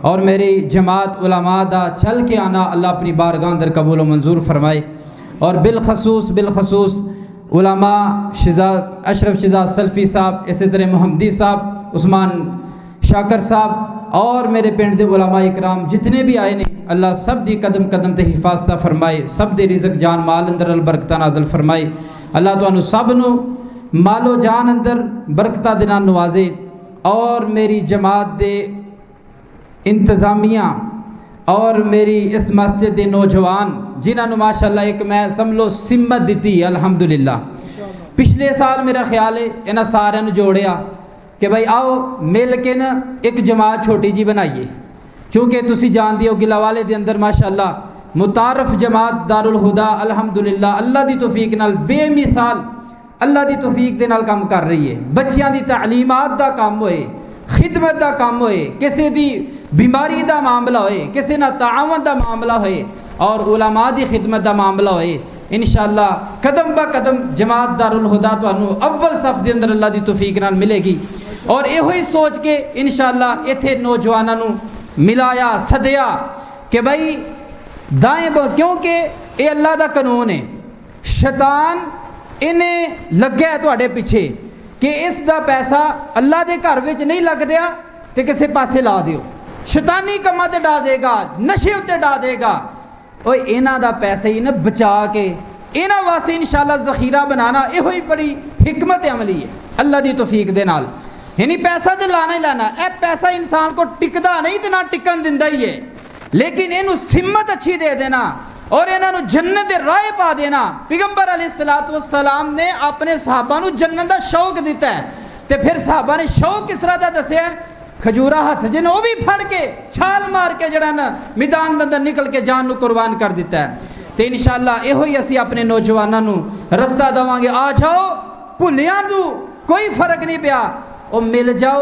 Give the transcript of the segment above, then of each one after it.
اور میری جماعت علماء دا چل کے آنا اللہ اپنی بارگاہ اندر قبول و منظور فرمائے۔ اور بالخصوص علماء اشرف شہزاد سلفی صاحب، اسی طرح محمدی صاحب، عثمان شاکر صاحب اور میرے پنڈ دے علماء اکرام جتنے بھی آئے نے، اللہ سب دی قدم قدم تے حفاظتہ فرمائے، سب دے رزق جان مال اندر البرکتہ نازل فرمائے۔ اللہ تانوں سب نو مال و جان اندر برکتہ دے نال نوازے۔ اور میری جماعت دے انتظامیہ اور میری اس مسجد دے نوجوان جنہاں نو ماشاءاللہ ایک میں سمجھو سمت دیتی الحمدللہ۔ پچھلے سال میرا خیال ہے انہاں سارے نو جوڑیا کہ بھائی آؤ مل کے نا ایک جماعت چھوٹی جی بنائیے، چونکہ تسی جان دیو گلہ والے دے اندر ماشاءاللہ متعارف جماعت دارالہدا الحمدللہ اللہ دی توفیق نال بے مثال اللہ دی توفیق دے نال کام کر رہی ہے۔ بچیاں دی تعلیمات دا کام ہوئے، خدمت دا کام ہوئے، کسی دی بیماری دا معاملہ ہوئے، کسی نہ تعاون دا معاملہ ہوئے، اور علماء دی خدمت دا معاملہ ہوئے، انشاءاللہ قدم با قدم جماعت دارالہدا تانوں اول صف دے اندر اللہ دی توفیق نال ملے گی۔ اور یہ ہی سوچ کے انشاءاللہ ایتھے نوجواناں نوں ملایا سدیا کہ بھائی دائیں کیونکہ یہ اللہ دا قانون ہے، شیطان انہیں لگیا ہے تواڈے پیچھے کہ اس دا پیسہ اللہ دے گھر وچ نہیں لگ دیا تے کسے پاسے لا دیو، شیطانی کماں تے ڈا دے گا، نشے اتے ڈا دے گا۔ اوے انہاں دا پیسہ ہی نہ بچا کے انہاں واسطے انشاءاللہ ذخیرہ بنانا یہ ہوئی بڑی حکمت عملی ہے اللہ دی توفیق دے نال۔ یعنی پیسہ تے لانا ہی لانا، اے پیسہ انسان کو ٹکدا نہیں تے نہ ٹکن دیندا ہی ہے، لیکن اینو سمت اچھی دے دینا اور انہاں نو جنت دے راہ پا دینا۔ پیغمبر علیہ الصلوۃ والسلام نے اپنے صحابہ نو جنت دا شوق دیتا ہے، تے پھر صحابہ نے شوق کس طرح دا دسیا ہے؟ کھجورا ہاتھ جن وہ بھی پھڑ کے چھال مار کے جڑا نا میدان دے اندر نکل کے جان نو قربان کر دیتا ہے۔ تے انشاءاللہ یہ ہی اسی اپنے نوجواناں نو رستہ دواں گے، آ جاؤ بھلیاں تو کوئی فرق نہیں پیا، او مل جاؤ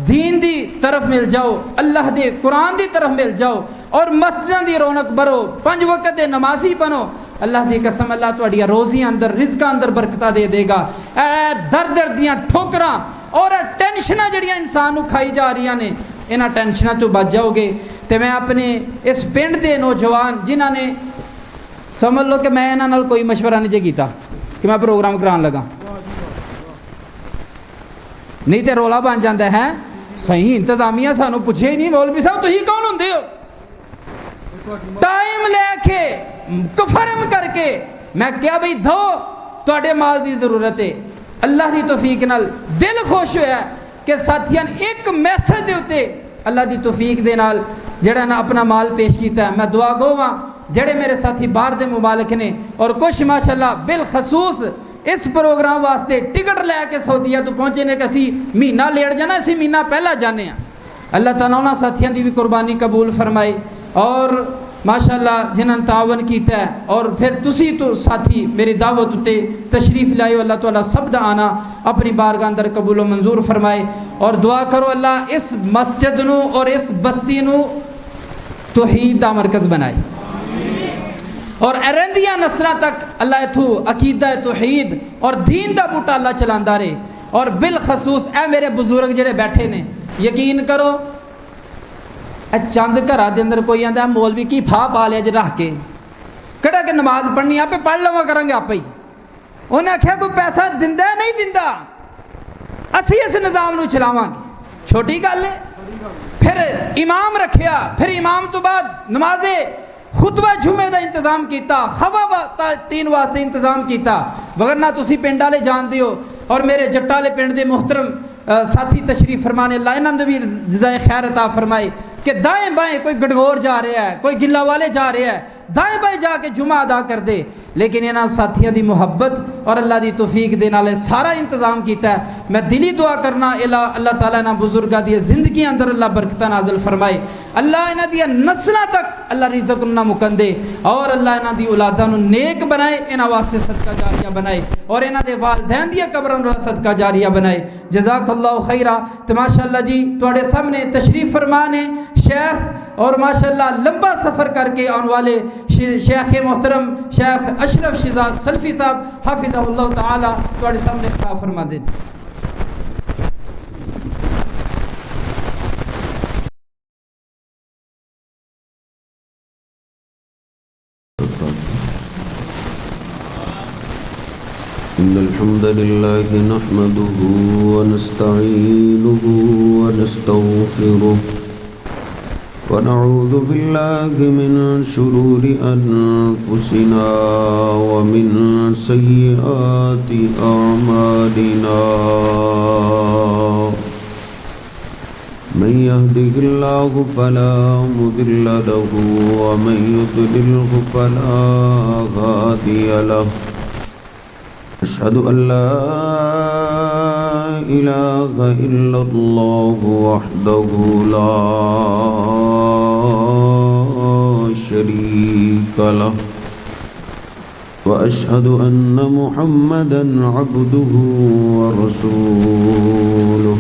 دین دی طرف مل جاؤ، اللہ دے قرآن دی طرف مل جاؤ اور مسجداں دی رونق بھرو، 5 وقت دے نمازی بنو۔ اللہ دی قسم اللہ تواڈی روزی اندر رزق اندر برکتہ دے دے گا۔ اے در در دیاں ٹھوکراں اور ٹینشناں جڑیاں انسان نو کھائی جا رہی نے، انہاں ٹینشناں تو بچ جاؤ گے۔ تے میں اپنے اس پنڈ دے نوجوان جنہاں نے سمجھ لو کہ میں انہاں نال کوئی مشورہ نہیں جے کیتا کہ میں پروگرام کران لگا، نہیں تے رولا بن جاندا ہے۔ صحیح انتظامیہ سانو پوچھے ہی نہیں، مولوی صاحب تسی کون ہوندے ہو؟ ٹائم لے کے کفرم کر کے میں کیا بھئی دو تواڈے مال دی ضرورت ہے۔ اللہ دی توفیق نال دل خوش ہویا ہے کہ ساتھیاں ایک میسج دے اتے اللہ دی توفیق دے نال جڑا نا اپنا مال پیش کیتا ہے۔ میں دعا گو ہاں جڑے میرے ساتھی باہر دے ممالک نے اور کچھ ماشاءاللہ بالخصوص اس پروگرام واسطے ٹکٹ لے کے سعودیہ تو پہنچے نے کہ اسی مہینہ لیٹ جانا، اسی مہینہ پہلا جانے ہیں۔ اللہ تعالیٰ انہاں ساتھیاں دی بھی قربانی قبول فرمائے اور ماشاءاللہ جنہاں تعاون کیتا ہے، اور پھر تسی تو ساتھی میری دعوت تے تشریف لائے، اللہ تعالیٰ سب دا آنا اپنی بارگاہ اندر قبول و منظور فرمائے۔ اور دعا کرو اللہ اس مسجد نو اور اس بستی نو توحید دا مرکز بنائے اور ارندیاں نسلاں تک اللہ اتھو عقیدہ توحید اور دین دا بوٹا اللہ چلاندا رہے۔ اور بالخصوص اے میرے بزرگ جڑے بیٹھے نے، یقین کرو اے چند گھراں دے اندر کوئی آندا مولوی کی پا لیا جے رکھ کے کہڑا کہ نماز پڑھنی آپ پڑھ لواں کریں گے آپ ہی۔ انہیں آخیا کوئی پیسہ دیندا ہے نہیں دیندا، اسی اس نظام نو چلاواں گے، چھوٹی گل ہے۔ پھر امام رکھیا، پھر امام تو بعد نماز خطبہ جمعے دا انتظام کیتا، خوا 3 واسطے انتظام کیتا، وگرنہ تسی پنڈ والے جان دیو۔ اور میرے جٹا والے پنڈ دے محترم ساتھی تشریف فرمانے اللہ انہاں نوں بھی جزائے خیر عطا فرمائے کہ دائیں بائیں کوئی گڑگور جا رہا ہے، کوئی گلہ والے جا رہا ہے، دائیں بائیں جا کے جمعہ ادا کر دے، لیکن انہاں ساتھیاں دی محبت اور اللہ دی توفیق دے نال سارا انتظام کیتا ہے۔ میں دلی دعا کرنا اللہ تعالیٰ نہ بزرگاں دی زندگی اندر اللہ برکتہ نازل فرمائے، اللہ انہاں دی نسلاں تک اللہ رزق نہ مکندے، اور اللہ انہاں دی اولاداں نوں نیک بنائے، انہاں واسطے صدقہ جاریہ بنائے، اور انہاں دے والدین دی قبراں نوں صدقہ جاریہ بنائے۔ جزاک اللہ خیرہ۔ تو ماشاءاللہ جی تواڈے سامنے تشریف فرمانے شیخ اور ماشاءاللہ لمبا سفر کر کے آنے والے شیخ محترم شیخ اشرف شہزاد سلفی صاحب حافظہ اللہ تعالی تواڈے سامنے خطاب فرما دیں۔ إن الحمد لله نحمده ونستعينه ونستغفره ونعوذ بالله من شرور أنفسنا ومن سيئات أعمالنا من يهده الله فلا مضل له ومن يضلله فلا هادي له أشهد أن لا إله إلا الله وحده لا شريك له وأشهد أن محمدا عبده ورسوله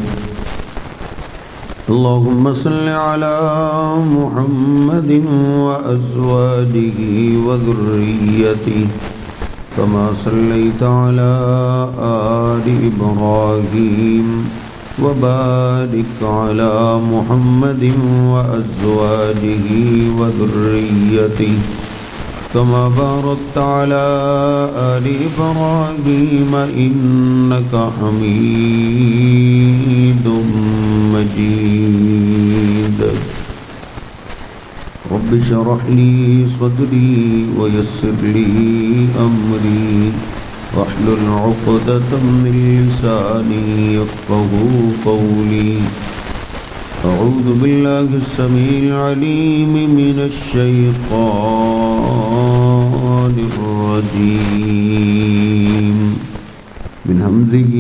اللهم صل على محمد وأزواجه وذريته كما صليت على آل إبراهيم وبارك على محمد وأزواجه وذريته كما باركت على آل إبراهيم إنك حميد مجيد رب اشرح لي صدري ويسر لي أمري واحلل عقدة من لساني يفقهوا قولي أعوذ بالله السميع العليم من الشيطان الرجيم من همزه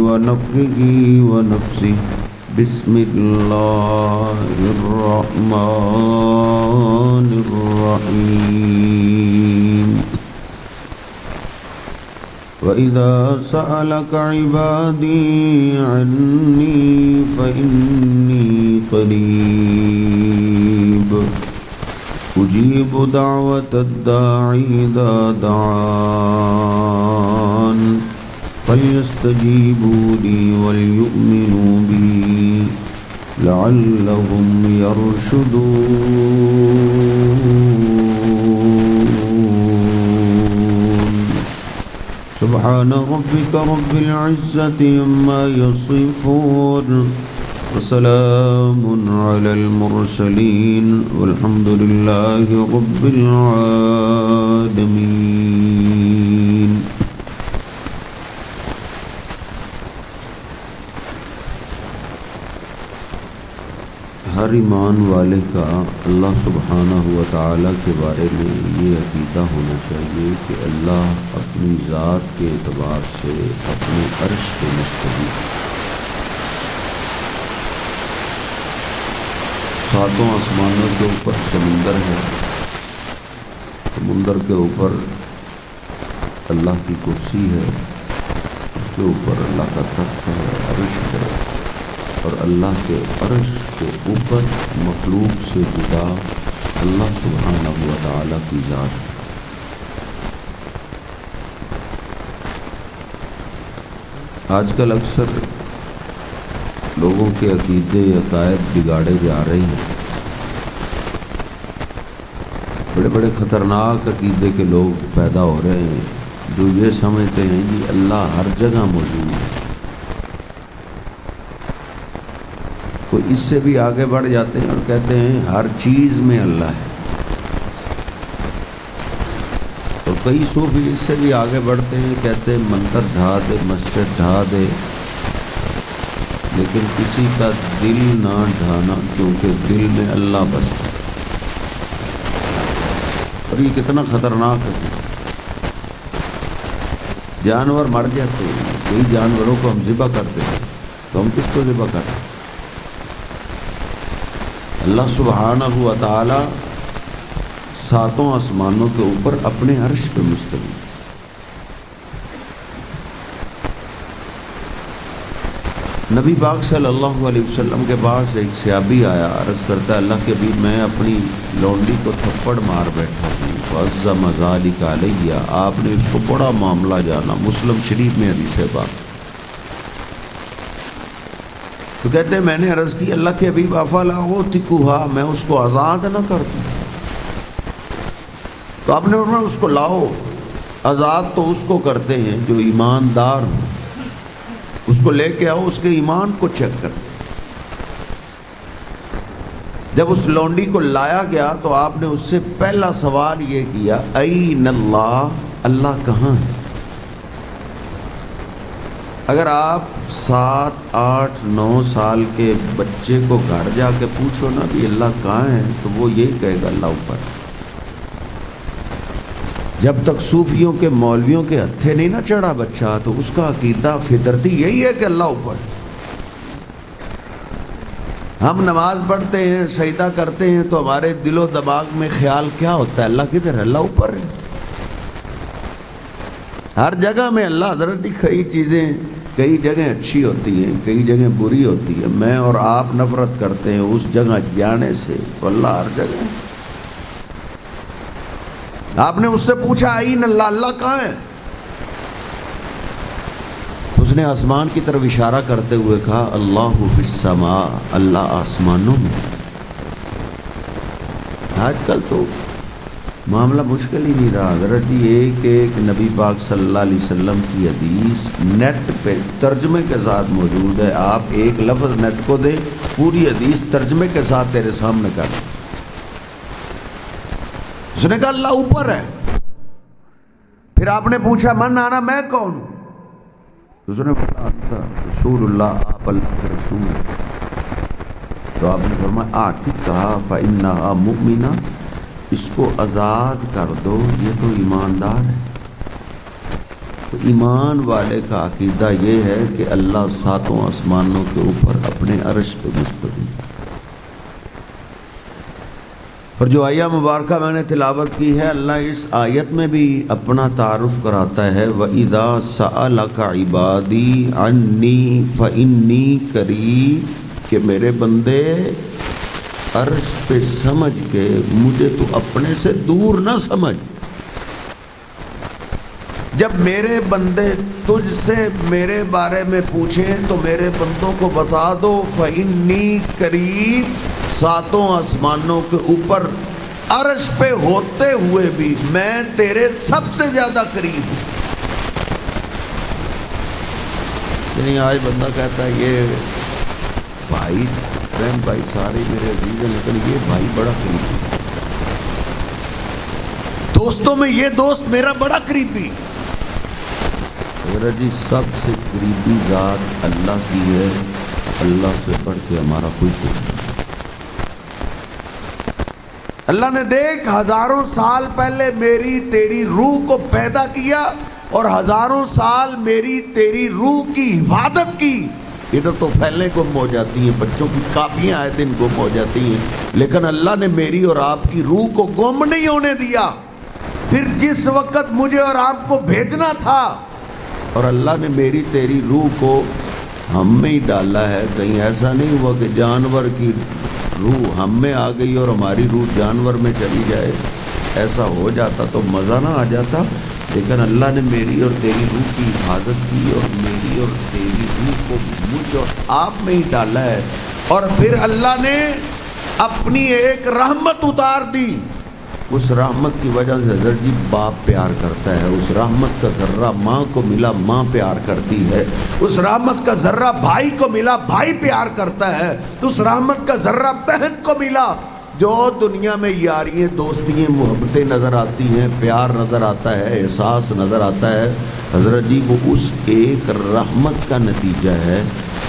ونفخه ونفسه بسم الله الرحمن الرحيم وإذا سألك عبادي عني فإني قريب أجيب دعوة الداعي إذا دعان فليستجيبوا لي وليؤمنوا بي لعلهم يرشدون سبحان ربك رب العزة عما يصفون وسلام على المرسلين والحمد لله رب العالمين ہر ایمان والے کا اللہ سبحانہ و تعالیٰ کے بارے میں یہ عقیدہ ہونا چاہیے کہ اللہ اپنی ذات کے اعتبار سے اپنے عرش کے مستوی ساتوں آسمانوں کے اوپر سمندر ہے، سمندر کے اوپر اللہ کی کرسی ہے، اس کے اوپر اللہ کا تخت ہے، عرش ہے، اور اللہ کے عرش کے اوپر مخلوق سے جدا اللہ سبحانہ و تعالیٰ کی ذات ہے۔ آج کل اکثر لوگوں کے عقیدے عقائد بگاڑے جا رہے ہیں، بڑے بڑے خطرناک عقیدے کے لوگ پیدا ہو رہے ہیں جو یہ سمجھتے ہیں کہ اللہ ہر جگہ موجود ہے۔ کوئی اس سے بھی آگے بڑھ جاتے ہیں اور کہتے ہیں ہر چیز میں اللہ ہے، اور کئی صوفی اس سے بھی آگے بڑھتے ہیں، کہتے ہیں منتر ڈھا دے، مسجد ڈھا دے، لیکن کسی کا دل نہ ڈھانا، کیونکہ دل میں اللہ بستا ہے۔ اور یہ کتنا خطرناک ہے، جانور مر جاتے ہیں، کئی جانوروں کو ہم ذبح کرتے ہیں تو ہم کس کو ذبح کرتے ہیں؟ اللہ سبحانہ و تعالی ساتوں آسمانوں کے اوپر اپنے عرش پہ مستوی۔ نبی پاک صلی اللہ علیہ وسلم کے پاس ایک صحابی آیا، عرض کرتا ہے اللہ کے حبیب میں اپنی لونڈی کو تھپڑ مار بیٹھا ہوں، فعظم ذالک علیہ، آپ نے اس کو بڑا معاملہ جانا، مسلم شریف میں حدیث ہے بات۔ تو کہتے ہیں میں نے عرض کی اللہ کے حبیب افلا اعتقھا، میں اس کو آزاد نہ کر دوں؟ تو آپ نے فرمایا اس کو لاؤ، آزاد تو اس کو کرتے ہیں جو ایماندار ہو، اس کو لے کے آؤ، اس کے ایمان کو چیک کر۔ جب اس لونڈی کو لایا گیا تو آپ نے اس سے پہلا سوال یہ کیا، این اللہ، اللہ کہاں ہے؟ اگر آپ 7 8 9 سال کے بچے کو گھر جا کے پوچھو نا بھی اللہ کہاں ہے، تو وہ یہی کہے گا اللہ اوپر۔ جب تک صوفیوں کے مولویوں کے ہتھے نہیں نہ چڑھا بچہ، تو اس کا عقیدہ فطرتی یہی ہے کہ اللہ اوپر۔ ہم نماز پڑھتے ہیں، سجدہ کرتے ہیں، تو ہمارے دل و دماغ میں خیال کیا ہوتا ہے؟ اللہ کدھر ہے؟ اللہ اوپر ہے۔ ہر جگہ میں اللہ حضرت، کئی چیزیں کئی جگہ اچھی ہوتی ہیں، کئی جگہ بری ہوتی ہیں۔ میں اور آپ نفرت کرتے ہیں اس جگہ جانے سے، تو اللہ ہر جگہ ہے۔ آپ نے اس سے پوچھا این اللہ، اللہ کہاں ہے؟ اس نے آسمان کی طرف اشارہ کرتے ہوئے کہا اللہ فی السماء، اللہ آسمانوں میں۔ آج کل تو معاملہ مشکل ہی نہیں رہا حضرت جی، ایک ایک نبی پاک صلی اللہ علیہ وسلم کی حدیث نیٹ پہ ترجمے کے ساتھ موجود ہے۔ آپ ایک لفظ نیٹ کو دیں، پوری حدیث ترجمے کے ساتھ تیرے سامنے کر دیں۔ اس نے کہا اللہ اوپر ہے۔ پھر آپ نے پوچھا من آنا، میں کون ہوں؟ اس نے کہا رسول اللہ، آپ اللہ کے رسول ہیں۔ تو آپ نے فرمایا اعتقها فإنها مؤمنہ، اس کو آزاد کر دو، یہ تو ایماندار ہے۔ تو ایمان والے کا عقیدہ یہ ہے کہ اللہ 7 آسمانوں کے اوپر اپنے عرش پہ مستوی۔ اور جو آیہ مبارکہ میں نے تلاوت کی ہے، اللہ اس آیت میں بھی اپنا تعارف کراتا ہے وَإِذَا سَأَلَكَ عِبَادِي عَنِّي فَإِنِّي قَرِيبٌ، کہ میرے بندے عرش پہ سمجھ کے مجھے تو اپنے سے دور نہ سمجھ۔ جب میرے بندے تجھ سے میرے بارے میں پوچھیں تو میرے بندوں کو بتا دو فَإِنِّي قَرِيبٌ، 7 آسمانوں کے اوپر عرش پہ ہوتے ہوئے بھی میں تیرے سب سے زیادہ قریب ہوں۔ یعنی آج بندہ کہتا ہے یہ بھائی رحم بھائی سارے میرے عزیز ہیں، لیکن یہ بھائی بڑا قریبی ہے، دوستوں میں یہ دوست میرا بڑا قریبی۔ حضرت جی سب سے قریبی ذات اللہ کی ہے، اللہ سے بڑھ کے ہمارا کوئی نہیں۔ اللہ نے دیکھ ہزاروں سال پہلے میری تیری روح کو پیدا کیا اور ہزاروں سال میری تیری روح کی حفاظت کی۔ ادھر تو پھیلیں گم ہو جاتی ہیں، بچوں کی کاپیاں آئے دن گم ہو جاتی ہیں، لیکن اللہ نے میری اور آپ کی روح کو گم نہیں ہونے دیا۔ پھر جس وقت مجھے اور آپ کو بھیجنا تھا، اور اللہ نے میری تیری روح کو ہم میں ہی ڈالا ہے۔ کہیں ایسا نہیں ہوا کہ جانور کی روح ہم میں آ گئی اور ہماری روح جانور میں چلی جائے، ایسا ہو جاتا تو مزہ نہ آ جاتا۔ لیکن اللہ نے میری اور تیری روح کی حفاظت کی اور میری اور تیری روح کو مجھ اور آپ میں ہی ڈالا ہے۔ اور پھر اللہ نے اپنی ایک رحمت اتار دی۔ اس رحمت کی وجہ سے حضرت جی باپ پیار کرتا ہے، اس رحمت کا ذرہ ماں کو ملا ماں پیار کرتی ہے، اس رحمت کا ذرہ بھائی کو ملا بھائی پیار کرتا ہے، اس رحمت کا ذرہ بہن کو ملا۔ جو دنیا میں یاریاں دوستیاں محبتیں نظر آتی ہیں، پیار نظر آتا ہے، احساس نظر آتا ہے، حضرت جی وہ اس ایک رحمت کا نتیجہ ہے۔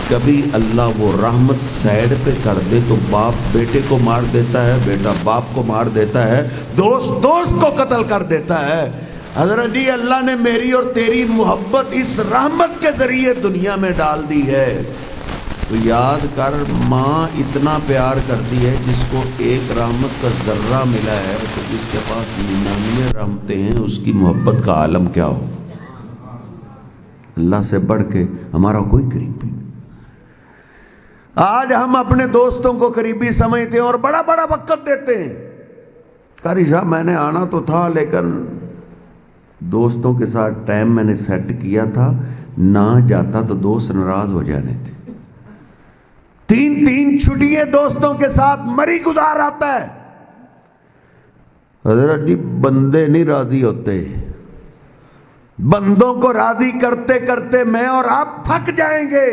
کبھی اللہ وہ رحمت سائڈ پہ کر دے تو باپ بیٹے کو مار دیتا ہے، بیٹا باپ کو مار دیتا ہے، دوست دوست کو قتل کر دیتا ہے۔ حضرت جی اللہ نے میری اور تیری محبت اس رحمت کے ذریعے دنیا میں ڈال دی ہے۔ تو یاد کر ماں اتنا پیار کرتی ہے جس کو ایک رحمت کا ذرہ ملا ہے، تو جس کے پاس 99 رحمتیں ہیں اس کی محبت کا عالم کیا ہو۔ اللہ سے بڑھ کے ہمارا کوئی قریبی۔ آج ہم اپنے دوستوں کو قریبی سمجھتے ہیں اور بڑا بڑا وقت دیتے ہیں۔ قاری صاحب میں نے آنا تو تھا لیکن دوستوں کے ساتھ ٹائم میں نے سیٹ کیا تھا، نہ جاتا تو دوست ناراض ہو جانے تھے۔ 3 چھٹیاں دوستوں کے ساتھ مری گزار آتا ہے۔ حضرت جی بندے نہیں راضی ہوتے، بندوں کو راضی کرتے کرتے میں اور آپ تھک جائیں گے.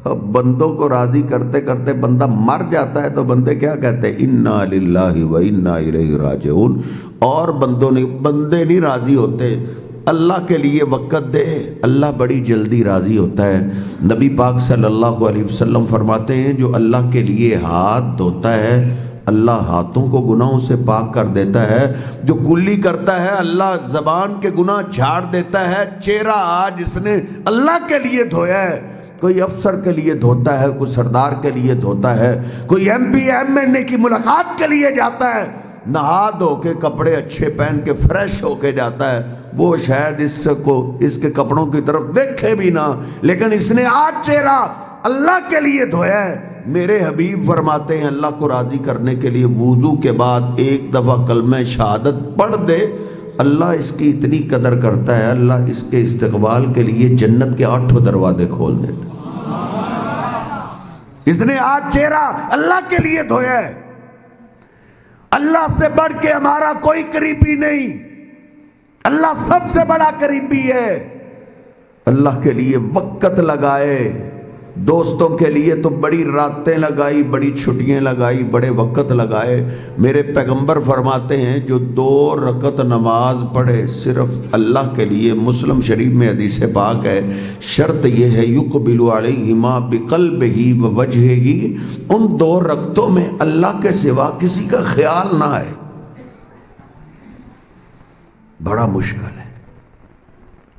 اب بندوں کو راضی کرتے کرتے بندہ مر جاتا ہے تو بندے کیا کہتے ہیں؟ انا للہ و انا الیہ راجعون. اور بندے نہیں راضی ہوتے. اللہ کے لیے وقت دے، اللہ بڑی جلدی راضی ہوتا ہے. نبی پاک صلی اللہ علیہ وسلم فرماتے ہیں جو اللہ کے لیے ہاتھ دھوتا ہے اللہ ہاتھوں کو گناہوں سے پاک کر دیتا ہے. جو کلی کرتا ہے اللہ زبان کے گناہ جھاڑ دیتا ہے. چہرہ آج اس نے اللہ کے لیے دھویا ہے. کوئی افسر کے لیے دھوتا ہے، کوئی سردار کے لیے دھوتا ہے، کوئی ایم پی ایم این اے کی ملاقات کے لیے جاتا ہے، نہا دھو کے کپڑے اچھے پہن کے فریش ہو کے جاتا ہے. وہ شاید اس کے کپڑوں کی طرف دیکھے بھی نہ، لیکن اس نے آج چہرہ اللہ کے لیے دھویا ہے. میرے حبیب فرماتے ہیں اللہ کو راضی کرنے کے لیے وضو کے بعد ایک دفعہ کلمہ شہادت پڑھ دے، اللہ اس کی اتنی قدر کرتا ہے، اللہ اس کے استقبال کے لیے جنت کے 8 دروازے کھول دیتا ہے. اس نے آج چہرہ اللہ کے لیے دھویا ہے. اللہ سے بڑھ کے ہمارا کوئی قریبی نہیں، اللہ سب سے بڑا قریبی ہے. اللہ کے لیے وقت لگائے، دوستوں کے لیے تو بڑی راتیں لگائی، بڑی چھٹیاں لگائی، بڑے وقت لگائے. میرے پیغمبر فرماتے ہیں جو 2 رکعت نماز پڑھے صرف اللہ کے لیے، مسلم شریف میں حدیث پاک ہے، شرط یہ ہے یقبل علیہما بقلبہ ووجہہ، ان 2 رکعتوں میں اللہ کے سوا کسی کا خیال نہ آئے. بڑا مشکل ہے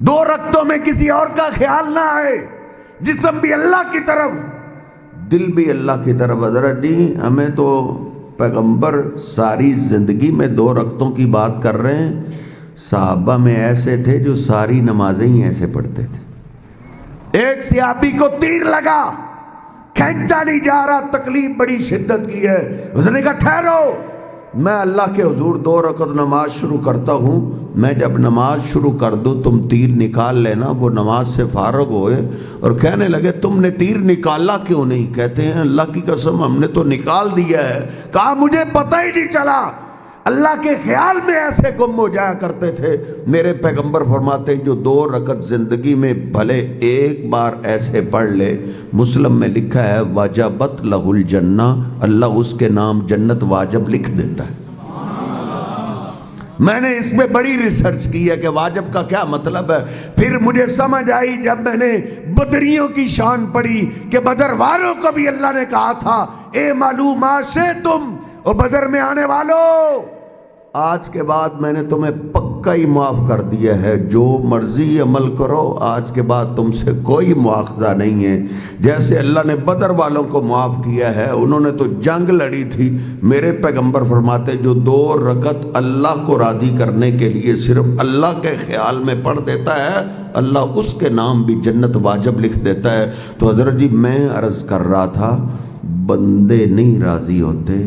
2 رکعتوں میں کسی اور کا خیال نہ آئے. جسم بھی اللہ کی طرف، دل بھی اللہ کی طرف. حضرت جی ہمیں تو پیغمبر ساری زندگی میں 2 رکعتوں کی بات کر رہے ہیں. صحابہ میں ایسے تھے جو ساری نمازیں ہی ایسے پڑھتے تھے. ایک صحابی کو تیر لگا، کھینچا نہیں جا رہا، تکلیف بڑی شدت کی ہے. اس نے کہا ٹھہرو، میں اللہ کے حضور 2 رکعت نماز شروع کرتا ہوں. میں جب نماز شروع کر دوں تم تیر نکال لینا. وہ نماز سے فارغ ہوئے اور کہنے لگے تم نے تیر نکالا کیوں نہیں؟ کہتے ہیں اللہ کی قسم ہم نے تو نکال دیا ہے. کہا مجھے پتہ ہی نہیں چلا. اللہ کے خیال میں ایسے گم ہو جایا کرتے تھے. میرے پیغمبر فرماتے ہیں جو 2 رکعت زندگی میں بھلے ایک بار ایسے پڑھ لے، مسلم میں لکھا ہے واجبت لہ الجنہ، اللہ اس کے نام جنت واجب لکھ دیتا ہے. میں نے اس میں بڑی ریسرچ کی ہے کہ واجب کا کیا مطلب ہے. پھر مجھے سمجھ آئی جب میں نے بدریوں کی شان پڑھی کہ بدر والوں کو بھی اللہ نے کہا تھا اے معلوم سے تم او بدر میں آنے والوں، آج کے بعد میں نے تمہیں پکا ہی معاف کر دیا ہے، جو مرضی عمل کرو، آج کے بعد تم سے کوئی مواخذہ نہیں ہے. جیسے اللہ نے بدر والوں کو معاف کیا ہے، انہوں نے تو جنگ لڑی تھی. میرے پیغمبر فرماتے جو 2 رکعت اللہ کو راضی کرنے کے لیے صرف اللہ کے خیال میں پڑھ دیتا ہے، اللہ اس کے نام بھی جنت واجب لکھ دیتا ہے. تو حضرت جی میں عرض کر رہا تھا بندے نہیں راضی ہوتے،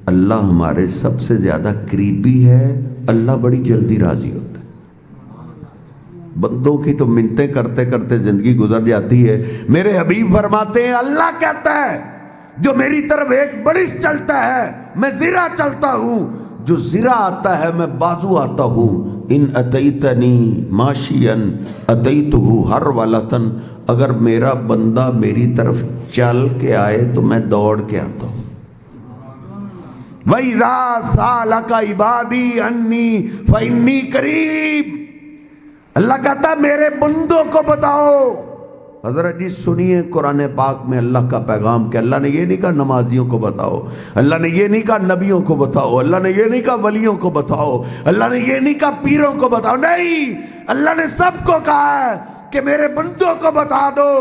اللہ ہمارے سب سے زیادہ قریبی ہے، اللہ بڑی جلدی راضی ہوتا ہے. بندوں کی تو منتیں کرتے کرتے زندگی گزر جاتی ہے. میرے حبیب فرماتے ہیں اللہ کہتا ہے جو میری طرف ایک برس چلتا ہے میں زرہ چلتا ہوں، جو زرہ آتا ہے میں بازو آتا ہوں. ان اتیتنی ماشین اتیتہ ہر ولتن، اگر میرا بندہ میری طرف چل کے آئے تو میں دوڑ کے آتا ہوں. وَإِذَا سَأَلَكَ عِبَادِي عَنِّي فَإِنِّي قَرِيبٌ، اللہ کہتا ہے میرے بندوں کو بتاؤ. حضرت جی سنیے قرآن پاک میں اللہ کا پیغام کہ اللہ نے یہ نہیں کہا نمازیوں کو بتاؤ، اللہ نے یہ نہیں کہا نبیوں کو بتاؤ، اللہ نے یہ نہیں کہا ولیوں کو بتاؤ، اللہ نے یہ نہیں کہا پیروں کو بتاؤ. نہیں، اللہ نے سب کو کہا ہے کہ میرے بندوں کو بتا دو.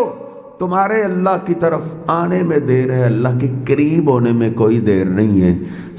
تمہارے اللہ کی طرف آنے میں دیر ہے، اللہ کے قریب ہونے میں کوئی دیر نہیں ہے.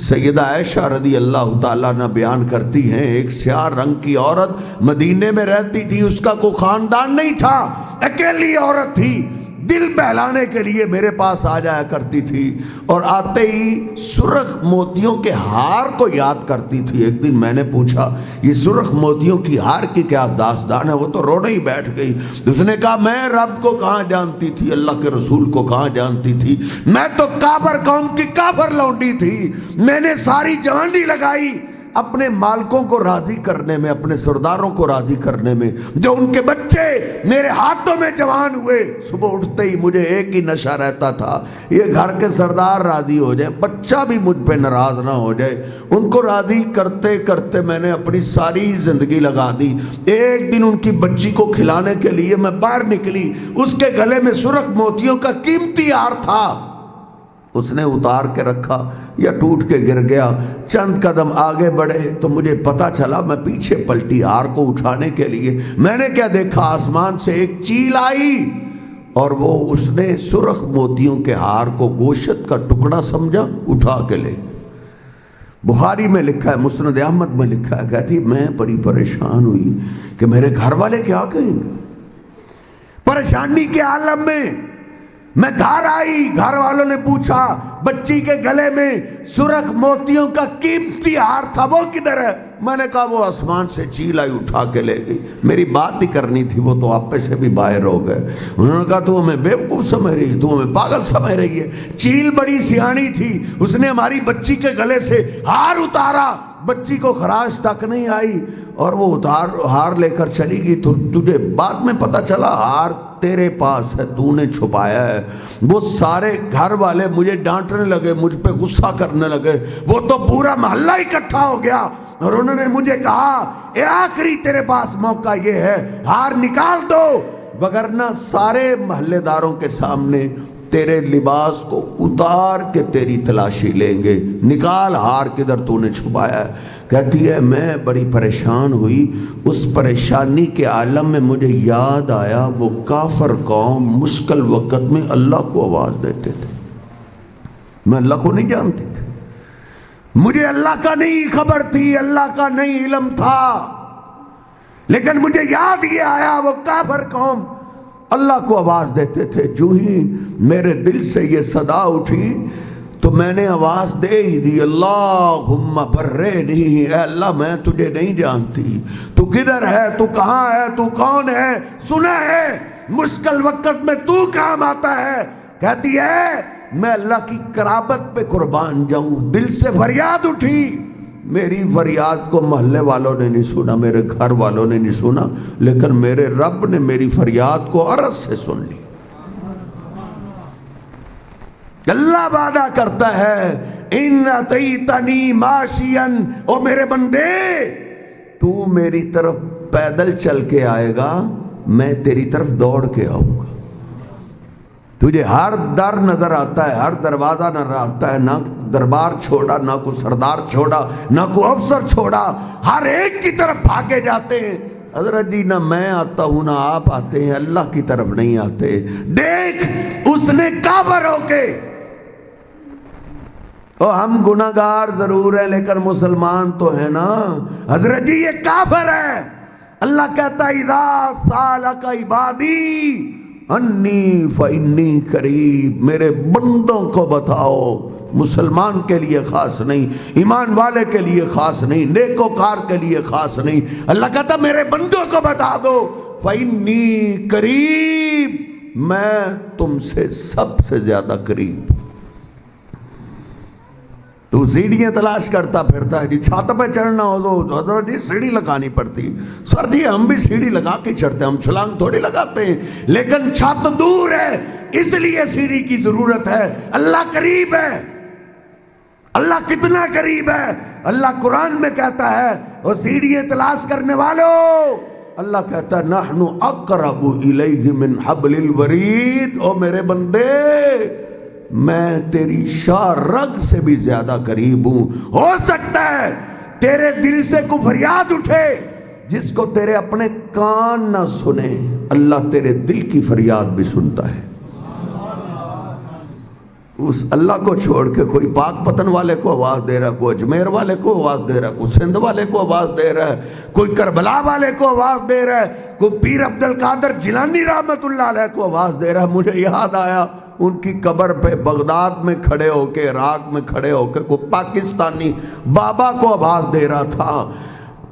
سیدہ عائشہ رضی اللہ تعالیٰ نے بیان کرتی ہیں ایک سیاہ رنگ کی عورت مدینے میں رہتی تھی، اس کا کوئی خاندان نہیں تھا، اکیلی عورت تھی. دل بہلانے کے لیے میرے پاس آ جایا کرتی تھی اور آتے ہی سرخ موتیوں کے ہار کو یاد کرتی تھی. ایک دن میں نے پوچھا یہ سرخ موتیوں کی ہار کی کیا داستان ہے؟ وہ تو رونے ہی بیٹھ گئی. اس نے کہا میں رب کو کہاں جانتی تھی، اللہ کے رسول کو کہاں جانتی تھی، میں تو کافر قوم کی کافر لونڈی تھی. میں نے ساری جوانی لگائی اپنے مالکوں کو راضی کرنے میں، اپنے سرداروں کو راضی کرنے میں، جو ان کے بچے میرے ہاتھوں میں جوان ہوئے، صبح اٹھتے ہی مجھے ایک ہی نشہ رہتا تھا، یہ گھر کے سردار راضی ہو جائیں، بچہ بھی مجھ پہ ناراض نہ ہو جائے۔ ان کو راضی کرتے کرتے میں نے اپنی ساری زندگی لگا دی۔ ایک دن ان کی بچی کو کھلانے کے لیے میں باہر نکلی، اس کے گلے میں سرخ موتیوں کا قیمتی ہار تھا، اس نے اتار کے رکھا یا ٹوٹ کے گر گیا۔ چند قدم آگے بڑھے تو مجھے پتا چلا، میں پیچھے پلٹی ہار کو اٹھانے کے لیے، میں نے کیا دیکھا، آسمان سے ایک چیل آئی اور وہ اس نے سرخ موتیوں کے ہار کو گوشت کا ٹکڑا سمجھا، اٹھا کے لے گئی۔ بخاری میں لکھا ہے، مسند احمد میں لکھا ہے، کہتی میں بڑی پریشان ہوئی کہ میرے گھر والے کیا کہیں گے۔ پریشانی کے عالم میں گھر آئی، گھر والوں نے پوچھا بچی کے گلے میں سرخ موتیوں کا قیمتی ہار تھا، وہ کدھر ہے؟ میں نے کہا وہ آسمان سے چیل آئی اٹھا کے لے گئی۔ میری بات ہی کرنی تھی، وہ تو آپ سے بھی باہر ہو گئے۔ انہوں نے کہا تو ہمیں بیوقوف سمجھ رہی ہے، تو ہمیں پاگل سمجھ رہی ہے۔ چیل بڑی سیانی تھی، اس نے ہماری بچی کے گلے سے ہار اتارا، بچی کو خراش تک نہیں آئی اور وہ ہار لے کر چلی گئی۔ تو تجھے بعد میں پتا چلا ہار تیرے پاس ہے، تو نے چھپایا ہے۔ وہ سارے گھر والے مجھے ڈانٹنے لگے، مجھ پہ غصہ کرنے لگے، وہ تو پورا محلہ اکٹھا ہو گیا اور انہوں نے مجھے کہا اے آخری تیرے پاس موقع یہ ہے، ہار نکال دو، وگرنہ سارے محلے داروں کے سامنے تیرے لباس کو اتار کے تیری تلاشی لیں گے، نکال ہار کدھر تو نے چھپایا ہے۔ کہتی ہے میں بڑی پریشان ہوئی، اس پریشانی کے عالم میں مجھے یاد آیا وہ کافر قوم مشکل وقت میں اللہ کو آواز دیتے تھے، میں اللہ کو نہیں جانتی تھی، مجھے اللہ کا نہیں خبر تھی، اللہ کا نہیں علم تھا، لیکن مجھے یاد یہ آیا وہ کافر قوم اللہ کو آواز دیتے تھے۔ جو ہی میرے دل سے یہ صدا اٹھی تو میں نے آواز دے ہی دی، اللہم برنی، اے اللہ میں تجھے نہیں جانتی، تو کدھر ہے، تو کہاں ہے، تو کون ہے، سنا ہے مشکل وقت میں تو کام آتا ہے۔ کہتی ہے میں اللہ کی قرابت پہ قربان جاؤں، دل سے فریاد اٹھی، میری فریاد کو محلے والوں نے نہیں سنا، میرے گھر والوں نے نہیں سنا، لیکن میرے رب نے میری فریاد کو عرض سے سن لی۔ اللہ وعدہ کرتا ہے ان اتیتنی ماشین، او میرے بندے تو میری طرف پیدل چل کے آئے گا، میں تیری طرف دوڑ کے آؤں گا۔ تجھے ہر در نظر آتا ہے، ہر دروازہ نظر آتا ہے، نہ دربار چھوڑا، نہ کوئی سردار چھوڑا، نہ کوئی افسر چھوڑا، ہر ایک کی طرف بھاگے جاتے ہیں۔ حضرت جی نہ میں آتا ہوں نہ آپ آتے ہیں، اللہ کی طرف نہیں آتے۔ دیکھ اس نے کافر ہو کے، ہم گناہگار ضرور ہیں لیکن مسلمان تو ہے نا، حضرت جی یہ کافر ہے۔ اللہ کہتا ہے اذا سالک عبادی انی فانی قریب، میرے بندوں کو بتاؤ، مسلمان کے لیے خاص نہیں، ایمان والے کے لیے خاص نہیں، نیکوکار کے لیے خاص نہیں، اللہ کہتا میرے بندوں کو بتا دو فانی قریب، میں تم سے سب سے زیادہ قریب۔ تو سیڑھیاں تلاش کرتا پھرتا ہے جی، چھات پہ چڑھنا ہو تو حضرت جی سیڑھی لگانی پڑتی، سر جی ہم بھی سیڑھی لگا کے چڑھتے ہیں، ہم چھلانگ تھوڑی لگاتے ہیں، لیکن چھت دور ہے اس لیے سیڑھی کی ضرورت ہے۔ اللہ قریب ہے، اللہ کتنا قریب ہے، اللہ قرآن میں کہتا ہے وہ سیڑھیاں تلاش کرنے والوں، اللہ کہتا ہے نحن اقرب الیہ من حبل الورید، او میرے بندے میں تیری شاہ رگ سے بھی زیادہ قریب ہوں۔ ہو سکتا ہے تیرے دل سے کوئی فریاد اٹھے جس کو تیرے اپنے کان نہ سنے، اللہ تیرے دل کی فریاد بھی سنتا ہے۔ اس اللہ کو چھوڑ کے کوئی پاک پتن والے کو آواز دے رہا ہے، کوئی اجمیر والے کو آواز دے رہا ہے، کوئی سندھ والے کو آواز دے رہا ہے، کوئی کربلا والے کو آواز دے رہا ہے، کوئی پیر عبد القادر جیلانی رحمت اللہ علیہ کو آواز دے رہا ہے۔ مجھے یاد آیا ان کی قبر پہ بغداد میں کھڑے ہو کے، عراق میں کھڑے ہو کے کوئی پاکستانی بابا کو آواز دے رہا تھا،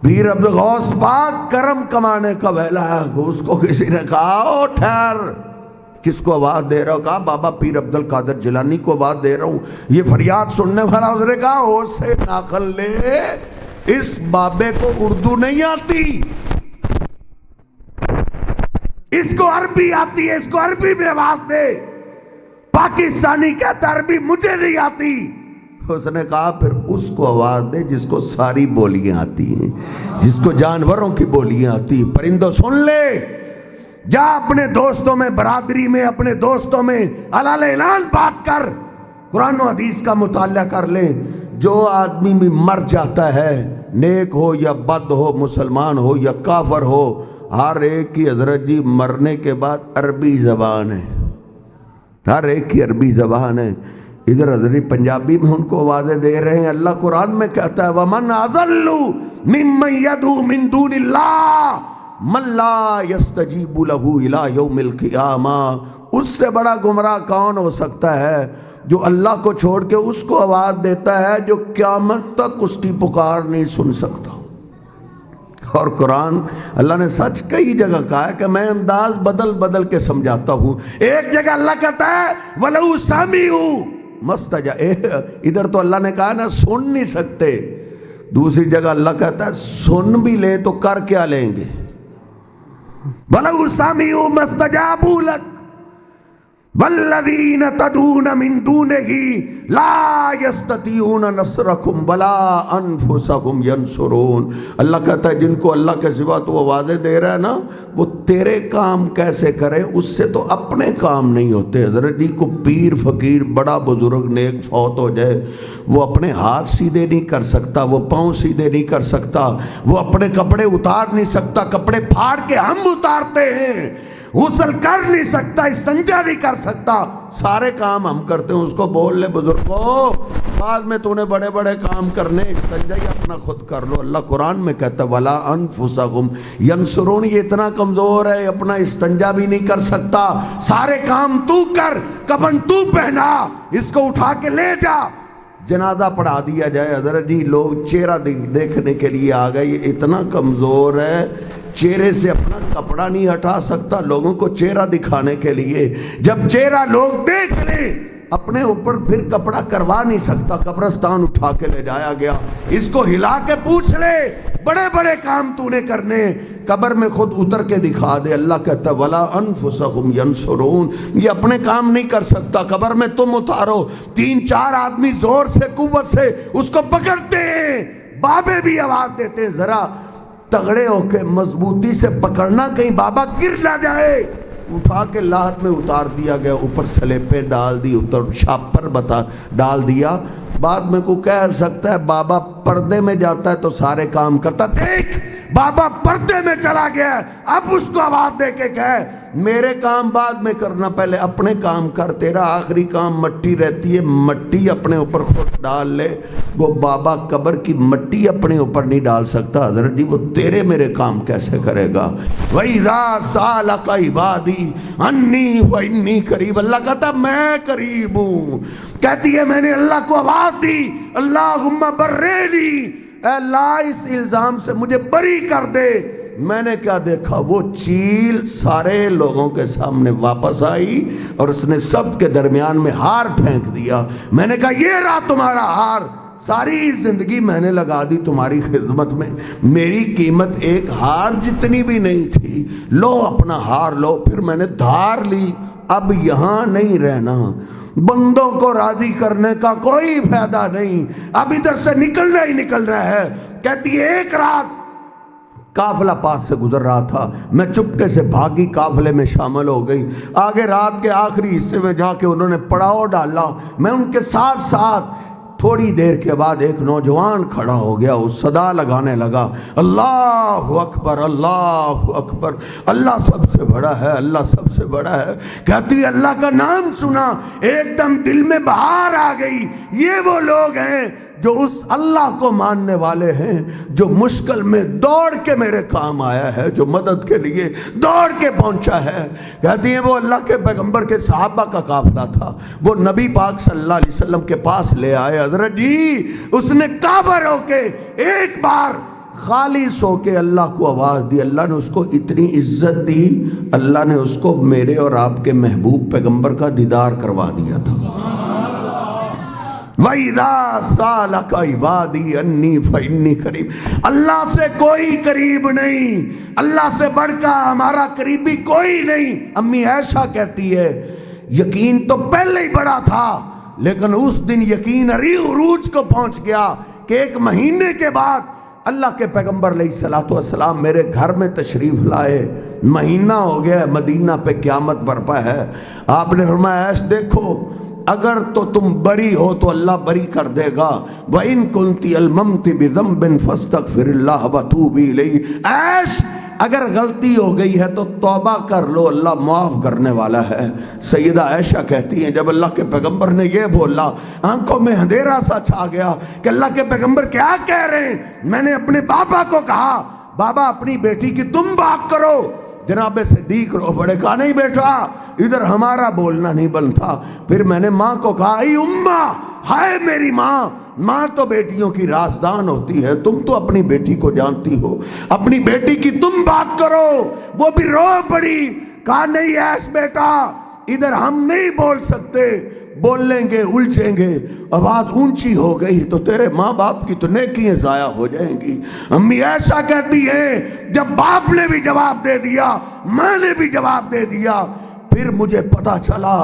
پیر عبد الغوث پاک کرم کمانے کا ویلا ہے، اس کو کسی نے کہا او ٹھہر، کس کو آواز دے رہا ہو؟ کہا بابا پیر عبد القادر جیلانی کو آواز دے رہا ہوں، یہ فریاد سننے والا، اس نے کہا ہوش سے ناخن لے، اس بابے کو اردو نہیں آتی، اس کو عربی آتی ہے، اس کو عربی میں آواز دے۔ پاکستانی کہتا عربی مجھے نہیں آتی، اس نے کہا پھر اس کو آواز دے جس کو ساری بولیاں آتی ہیں، جس کو جانوروں کی بولیاں آتی ہیں۔ پرندوں سن لے، جا اپنے دوستوں میں، برادری میں، اپنے دوستوں میں علال اعلان بات کر، قرآن و حدیث کا مطالعہ کر لیں۔ جو آدمی بھی مر جاتا ہے، نیک ہو یا بد ہو، مسلمان ہو یا کافر ہو، ہر ایک کی حضرت جی مرنے کے بعد عربی زبان ہے، ہر ایک کی عربی زبان ہے۔ ادھر حضرت پنجابی میں ان کو آوازیں دے رہے ہیں۔ اللہ قرآن میں کہتا ہے وَمَنْ أَضَلُّ مِمَّنْ يَدْعُو مِن دُونِ اللَّهِ مَن لَّا يَسْتَجِيبُ لَهُ إِلَىٰ يَوْمِ الْقِيَامَةِ۔ اس سے بڑا گمراہ کون ہو سکتا ہے جو اللہ کو چھوڑ کے اس کو آواز دیتا ہے جو قیامت تک اس کی پکار نہیں سن سکتا۔ اور قرآن اللہ نے سچ کئی جگہ کہا ہے کہ میں انداز بدل بدل کے سمجھاتا ہوں۔ ایک جگہ اللہ کہتا ہے وَلَوْ سَمِعُوا ادھر تو اللہ نے کہا نا سن نہیں سکتے، دوسری جگہ اللہ کہتا ہے سن بھی لیں تو کر کیا لیں گے؟ وَلَوْ سَمِعُوا مَا اسْتَجَابُوا لَكَ وَالَّذِينَ تَدْعُونَ مِن دُونِهِ لَا يَسْتَطِيعُونَ نَصْرَكُمْ وَلَا أَنفُسَهُمْ يَنصُرُونَ۔ اللہ کہتا ہے جن کو اللہ کے سوا تو آوازیں دے رہا ہے نا، وہ تیرے کام کیسے کرے؟ اس سے تو اپنے کام نہیں ہوتے۔ حضرت جی کو پیر فقیر بڑا بزرگ نیک فوت ہو جائے، وہ اپنے ہاتھ سیدھے نہیں کر سکتا، وہ پاؤں سیدھے نہیں کر سکتا، وہ اپنے کپڑے اتار نہیں سکتا، کپڑے پھاڑ کے ہم اتارتے ہیں، غسل کر نہیں سکتا، استنجا نہیں کر سکتا، سارے کام ہم کرتے ہیں۔ اس کو بول لے بزرگوں بعد میں تو نے بڑے بڑے کام کرنے، استنجا ہی اپنا خود کر لو۔ اللہ قرآن میں کہتا ہے وَلَا أَنفُسَهُمْ يَنصُرُونَ، یہ اتنا کمزور ہے اپنا استنجا بھی نہیں کر سکتا، سارے کام تو کر، کفن تو پہنا، اس کو اٹھا کے لے جا، جنازہ پڑھا دیا جائے۔ حضرت جی لوگ چہرہ دیکھنے کے لیے آ گئے، یہ اتنا کمزور ہے چہرے سے اپنا کپڑا نہیں ہٹا سکتا لوگوں کو چہرہ دکھانے کے لیے۔ جب چہرہ لوگ دیکھ لیں اپنے اوپر پھر کپڑا کروا نہیں سکتا، قبرستان اٹھا کے لے جایا گیا۔ اس کو ہلا کے پوچھ لے بڑے بڑے کام تو نے کرنے، قبر میں خود اتر کے دکھا دے۔ اللہ کہتا ہے وَلَا أَنفُسَهُمْ يَنصُرُونَ، یہ اپنے کام نہیں کر سکتا، قبر میں تم اتارو، 3-4 آدمی زور سے قوت سے اس کو پکڑتے ہیں، بابے بھی آواز دیتے ہیں ذرا تگڑے ہو کے مضبوطی سے پکڑنا کہیں بابا گر نہ جائے۔ اٹھا کے لاہت میں اتار دیا گیا، اوپر سلیپیں ڈال دی، اوپر شاپر ڈال دیا۔ بعد میں کو کہہ سکتا ہے بابا پردے میں جاتا ہے تو سارے کام کرتا، دیکھ بابا پردے میں چلا گیا، اب اس کو آواز دے کے کہے میرے کام بعد میں کرنا، پہلے اپنے کام کر، تیرا آخری کام مٹی رہتی ہے، مٹی اپنے اوپر خود ڈال لے۔ وہ بابا قبر کی مٹی اپنے اوپر نہیں ڈال سکتا حضرت جی، وہ تیرے میرے کام کیسے کرے گا؟ وَإِذَا سَأَلَكَ عِبَادِي عَنِّي فَإِنِّي قَرِيبٌ، اللہ کہتا میں قریب ہوں۔ کہتی ہے میں نے اللہ کو آواز دی اللہم برینی، اے اللہ اس الزام سے مجھے بری کر دے۔ میں نے کیا دیکھا؟ وہ چیل سارے لوگوں کے سامنے واپس آئی اور اس نے سب کے درمیان میں ہار پھینک دیا۔ میں نے کہا یہ رہا تمہارا ہار، ساری زندگی میں نے لگا دی تمہاری خدمت میں، میری قیمت ایک ہار جتنی بھی نہیں تھی، لو اپنا ہار لو۔ پھر میں نے دھار لی، اب یہاں نہیں رہنا، بندوں کو راضی کرنے کا کوئی فائدہ نہیں، اب ادھر سے نکلنا ہی نکلنا ہے۔ کہتی ہے ایک رات قافلہ پاس سے گزر رہا تھا، میں چپکے سے بھاگی، قافلے میں شامل ہو گئی۔ آگے رات کے آخری حصے میں جا کے انہوں نے پڑاؤ ڈالا، میں ان کے ساتھ ساتھ۔ تھوڑی دیر کے بعد ایک نوجوان کھڑا ہو گیا، وہ صدا لگانے لگا اللہ اکبر اللہ اکبر، اللہ سب سے بڑا ہے، اللہ سب سے بڑا ہے۔ کہتی اللہ کا نام سنا ایک دم دل میں بہار آ گئی۔ یہ وہ لوگ ہیں جو اس اللہ کو ماننے والے ہیں، جو مشکل میں دوڑ کے میرے کام آیا ہے، جو مدد کے لیے دوڑ کے پہنچا ہے۔ کہتی ہیں وہ اللہ کے پیغمبر کے صحابہ کا قافلہ تھا، وہ نبی پاک صلی اللہ علیہ وسلم کے پاس لے آئے۔ حضرت جی اس نے کعبہ رو کے ایک بار خالص ہو کے اللہ کو آواز دی، اللہ نے اس کو اتنی عزت دی، اللہ نے اس کو میرے اور آپ کے محبوب پیغمبر کا دیدار کروا دیا تھا۔ وَإِذَا سَأَلَكَ عِبَادِي أَنِّي فَإِنِّي قَرِيبٌ، اللہ سے کوئی قریب نہیں، اللہ سے بڑھ کر ہمارا قریبی کوئی نہیں۔ امی عائشہ کہتی ہے یقین تو پہلے ہی بڑا تھا، لیکن اس دن یقین عروج کو پہنچ گیا کہ 1 مہینے کے بعد اللہ کے پیغمبر علیہ السلام میرے گھر میں تشریف لائے۔ مہینہ ہو گیا، مدینہ پہ قیامت برپا ہے۔ آپ نے فرمایا ایس دیکھو، اگر تو تم بری ہو تو اللہ بری کر دے گا، وَإِن كُنْتِ أَلْمَمْتِ بِذَنْبٍ فَاسْتَغْفِرِ اللَّهَ وَتُوبِ إِلَيْهِ، ایش اگر غلطی ہو گئی ہے تو توبہ کر لو، اللہ معاف کرنے والا ہے۔ سیدہ عائشہ کہتی ہیں جب اللہ کے پیغمبر نے یہ بولا، آنکھوں میں اندھیرا سا چھا گیا کہ اللہ کے پیغمبر کیا کہہ رہے ہیں۔ میں نے اپنے بابا کو کہا بابا اپنی بیٹی کی تم بات کرو۔ جناب صدیق رو پڑے، کہا نہیں بیٹا ادھر ہمارا بولنا نہیں بنتا۔ پھر میں نے ماں کو کہا ای اماں، ہائے میری ماں، ماں تو بیٹیوں کی رازدان ہوتی ہے، تم تو اپنی بیٹی کو جانتی ہو، اپنی بیٹی کی تم بات کرو۔ وہ بھی رو پڑی، کہا نہیں ایس بیٹا ادھر ہم نہیں بول سکتے، بول لیں گے الجھیں گے، آواز اونچی ہو گئی تو تیرے ماں باپ کی تو نیکیاں ضائع ہو جائیں گی۔ امی ایسا کہتی ہے جب باپ نے بھی جواب دے دیا، ماں نے بھی جواب دے دیا، پھر مجھے پتا چلا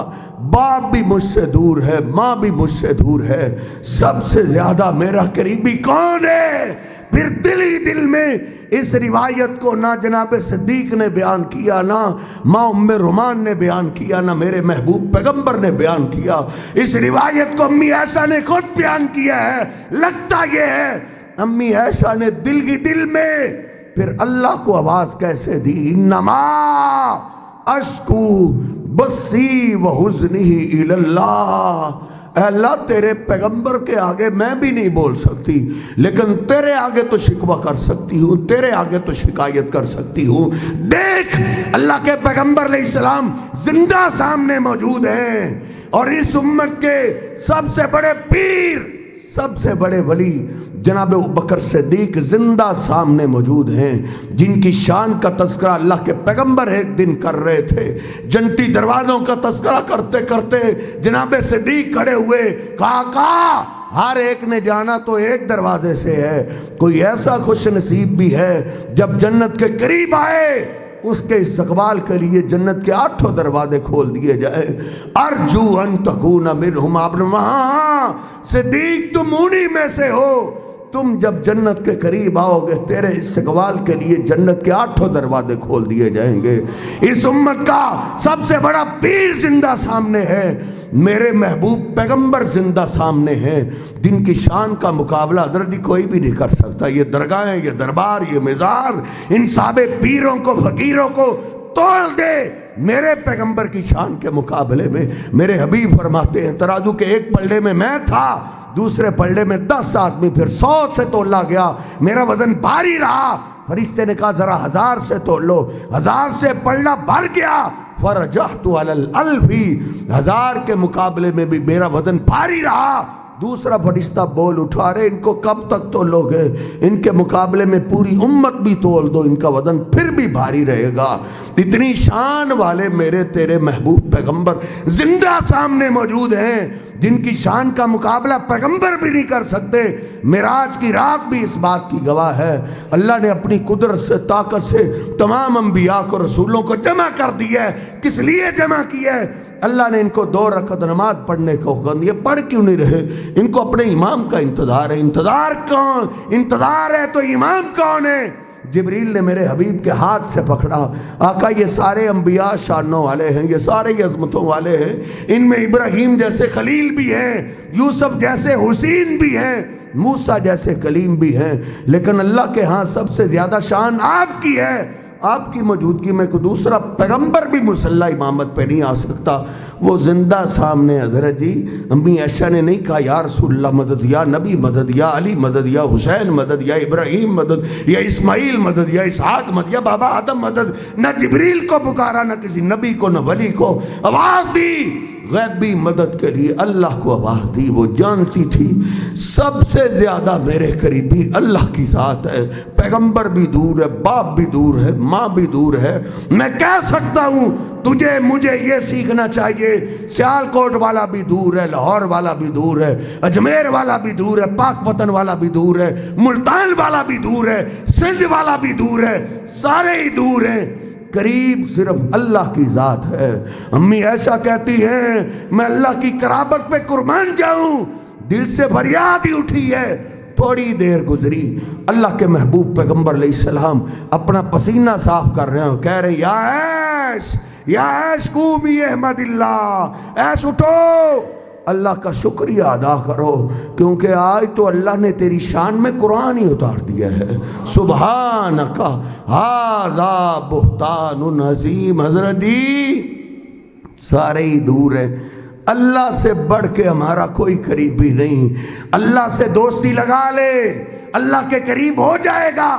باپ بھی مجھ سے دور ہے، ماں بھی مجھ سے دور ہے، سب سے زیادہ میرا قریبی کون ہے؟ پھر دل ہی دل میں اس روایت کو نہ جناب صدیق نے بیان کیا، نہ ماں ام رومان نے بیان کیا، نہ میرے محبوب پیغمبر نے بیان کیا، اس روایت کو امی عائشہ نے خود بیان کیا ہے۔ لگتا یہ ہے امی عائشہ نے دل ہی دل میں پھر اللہ کو آواز کیسے دی، انما اشکو بسی وحزنی الی اللہ، اے اللہ تیرے پیغمبر کے آگے میں بھی نہیں بول سکتی، لیکن تیرے آگے تو شکوہ کر سکتی ہوں، تیرے آگے تو شکایت کر سکتی ہوں۔ دیکھ اللہ کے پیغمبر علیہ السلام زندہ سامنے موجود ہیں، اور اس امت کے سب سے بڑے پیر، سب سے بڑے ولی جناب ابوبکر صدیق زندہ سامنے موجود ہیں، جن کی شان کا تذکرہ اللہ کے پیغمبر ایک دن کر رہے تھے۔ جنتی دروازوں کا تذکرہ کرتے کرتے جناب صدیق کھڑے ہوئے، کہا ہر ایک نے جانا تو ایک دروازے سے ہے، کوئی ایسا خوش نصیب بھی ہے جب جنت کے قریب آئے اس کے استقبال کے لیے جنت کے 8 دروازے کھول دیے جائے۔ ارجو ان تکون منہم، آپ نے وہاں صدیق تم انہی میں سے ہو، تم جب جنت کے قریب آؤ گے تیرے استقبال کے لیے جنت کے 8 دروازے کھول دیے جائیں گے۔ اس امت کا سب سے بڑا پیر زندہ سامنے ہے، میرے محبوب پیغمبر زندہ سامنے ہیں، جن کی شان کا مقابلہ حضرت کوئی بھی نہیں کر سکتا۔ یہ درگاہیں، یہ دربار، یہ مزار، ان سابے پیروں کو فقیروں کو تول دے میرے پیغمبر کی شان کے مقابلے میں۔ میرے حبیب فرماتے ہیں ترازو کے ایک پلڑے میں میں تھا، دوسرے پلڑے میں 10 آدمی، پھر 100 سے تولا گیا، میرا وزن بھاری رہا۔ فرشتے نے کہا ذرا 1000 سے تول لو، 1000 سے پلڑا بھر گیا، فرجحت علی الالف، 1000 کے مقابلے میں بھی میرا وزن بھاری رہا۔ دوسرا فرشتہ بول اٹھا، رہے ان کو کب تک تولو گے، ان کے مقابلے میں پوری امت بھی تول دو، ان کا وزن پھر بھی بھاری رہے گا۔ اتنی شان والے میرے تیرے محبوب پیغمبر زندہ سامنے موجود ہیں، جن کی شان کا مقابلہ پیغمبر بھی نہیں کر سکتے۔ معراج کی رات بھی اس بات کی گواہ ہے، اللہ نے اپنی قدرت سے، طاقت سے تمام انبیاء کو، رسولوں کو جمع کر دیا ہے۔ کس لیے جمع کیا ہے؟ اللہ نے ان کو 2 رکعت نماز پڑھنے کا حکم دیا، پڑھ کیوں نہیں رہے؟ ان کو اپنے امام کا انتظار ہے۔ انتظار کون؟ انتظار ہے تو امام کون ہے؟ جبریل نے میرے حبیب کے ہاتھ سے پکڑا، آقا یہ سارے انبیاء شانوں والے ہیں، یہ سارے عظمتوں والے ہیں، ان میں ابراہیم جیسے خلیل بھی ہیں، یوسف جیسے حسین بھی ہیں، موسیٰ جیسے کلیم بھی ہیں، لیکن اللہ کے ہاں سب سے زیادہ شان آپ کی ہے۔ آپ کی موجودگی میں کوئی دوسرا پیغمبر بھی مصلی امامت پہ نہیں آ سکتا۔ وہ زندہ سامنے حضرت جی۔ امی عائشہ نے نہیں کہا یا رسول اللہ مدد، یا نبی مدد، یا علی مدد، یا حسین مدد، یا ابراہیم مدد، یا اسماعیل مدد، یا اسحاق مدد، یا بابا آدم مدد۔ نہ جبریل کو پکارا، نہ کسی نبی کو، نہ ولی کو۔ آواز دی غیبی مدد کے لیے اللہ کو آواز دی. وہ جانتی تھی سب سے زیادہ میرے قریبی اللہ کی ذات ہے. پیغمبر بھی دور ہے, باپ بھی دور ہے, ماں بھی دور ہے. میں کہہ سکتا ہوں تجھے مجھے یہ سیکھنا چاہیے, سیال کوٹ والا بھی دور ہے, لاہور والا بھی دور ہے, اجمیر والا بھی دور ہے, پاک پتن والا بھی دور ہے, ملتان والا بھی دور ہے, سندھ والا بھی دور ہے, سارے ہی دور ہیں. قریب صرف اللہ کی ذات ہے. امی ایسا کہتی ہیں میں اللہ کی قرابت پہ قربان جاؤں, دل سے فریاد ہی اٹھی ہے. تھوڑی دیر گزری, اللہ کے محبوب پیغمبر علیہ السلام اپنا پسینہ صاف کر رہے ہیں, کہہ رہے یا عیش یا عیش قومی احمد اللہ, ایس اٹھو اللہ کا شکریہ ادا کرو, کیونکہ آج تو اللہ نے تیری شان میں قرآن ہی اتار دیا ہے. سبحانک ھذا بہتان عظیم. حضرت سارے ہی دور ہیں. اللہ سے بڑھ کے ہمارا کوئی قریبی نہیں. اللہ سے دوستی لگا لے, اللہ کے قریب ہو جائے گا.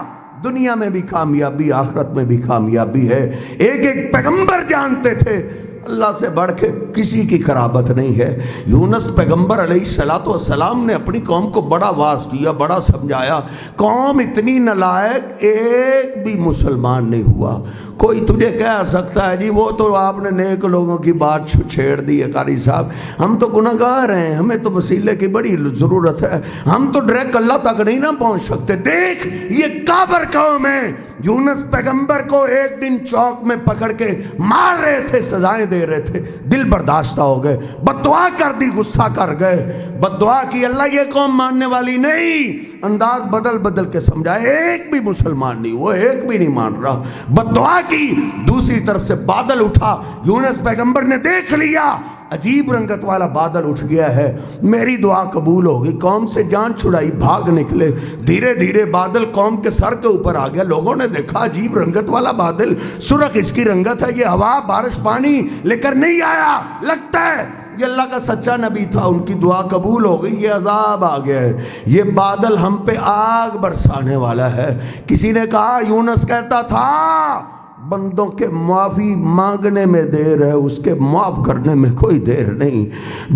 دنیا میں بھی کامیابی, آخرت میں بھی کامیابی ہے. ایک ایک پیغمبر جانتے تھے اللہ سے بڑھ کے کسی کی قرابت نہیں ہے. یونس پیغمبر علیہ السلام نے اپنی قوم کو بڑا واعظ کیا, بڑا سمجھایا. قوم اتنی نالائق, ایک بھی مسلمان نہیں ہوا. کوئی تجھے کہہ سکتا ہے جی وہ تو آپ نے نیک لوگوں کی بات چھیڑ دی ہے قاری صاحب, ہم تو گناہگار ہیں, ہمیں تو وسیلے کی بڑی ضرورت ہے, ہم تو ڈائریکٹ اللہ تک نہیں نہ پہنچ سکتے. دیکھ یہ کافر قوم ہے. یونس پیغمبر کو ایک دن چوک میں پکڑ کے مار رہے تھے, سزائیں دے رہے تھے, دل برداشتہ ہو گئے, بد دعا کر دی, غصہ کر گئے, بد دعا کی, اللہ یہ قوم ماننے والی نہیں. انداز بدل بدل کے سمجھائے, ایک بھی مسلمان نہیں, وہ ایک بھی نہیں مان رہا, بد دعا کی. دوسری طرف سے بادل اٹھا, یونس پیغمبر نے دیکھ لیا عجیب رنگت والا بادل اٹھ گیا ہے, میری دعا قبول ہوگی. قوم سے جان چھڑائی, بھاگ نکلے. دھیرے دھیرے بادل قوم کے سر کے اوپر آ گیا. لوگوں نے دیکھا عجیب رنگت والا بادل, سرخ اس کی رنگت ہے, یہ ہوا بارش پانی لے کر نہیں آیا, لگتا ہے یہ اللہ کا سچا نبی تھا. ان کی دعا قبول ہو گئی. یہ عذاب آ گیا ہے, یہ بادل ہم پہ آگ برسانے والا ہے. کسی نے کہا یونس کہتا تھا بندوں کے معافی مانگنے میں دیر ہے, اس کے معاف کرنے میں کوئی دیر نہیں.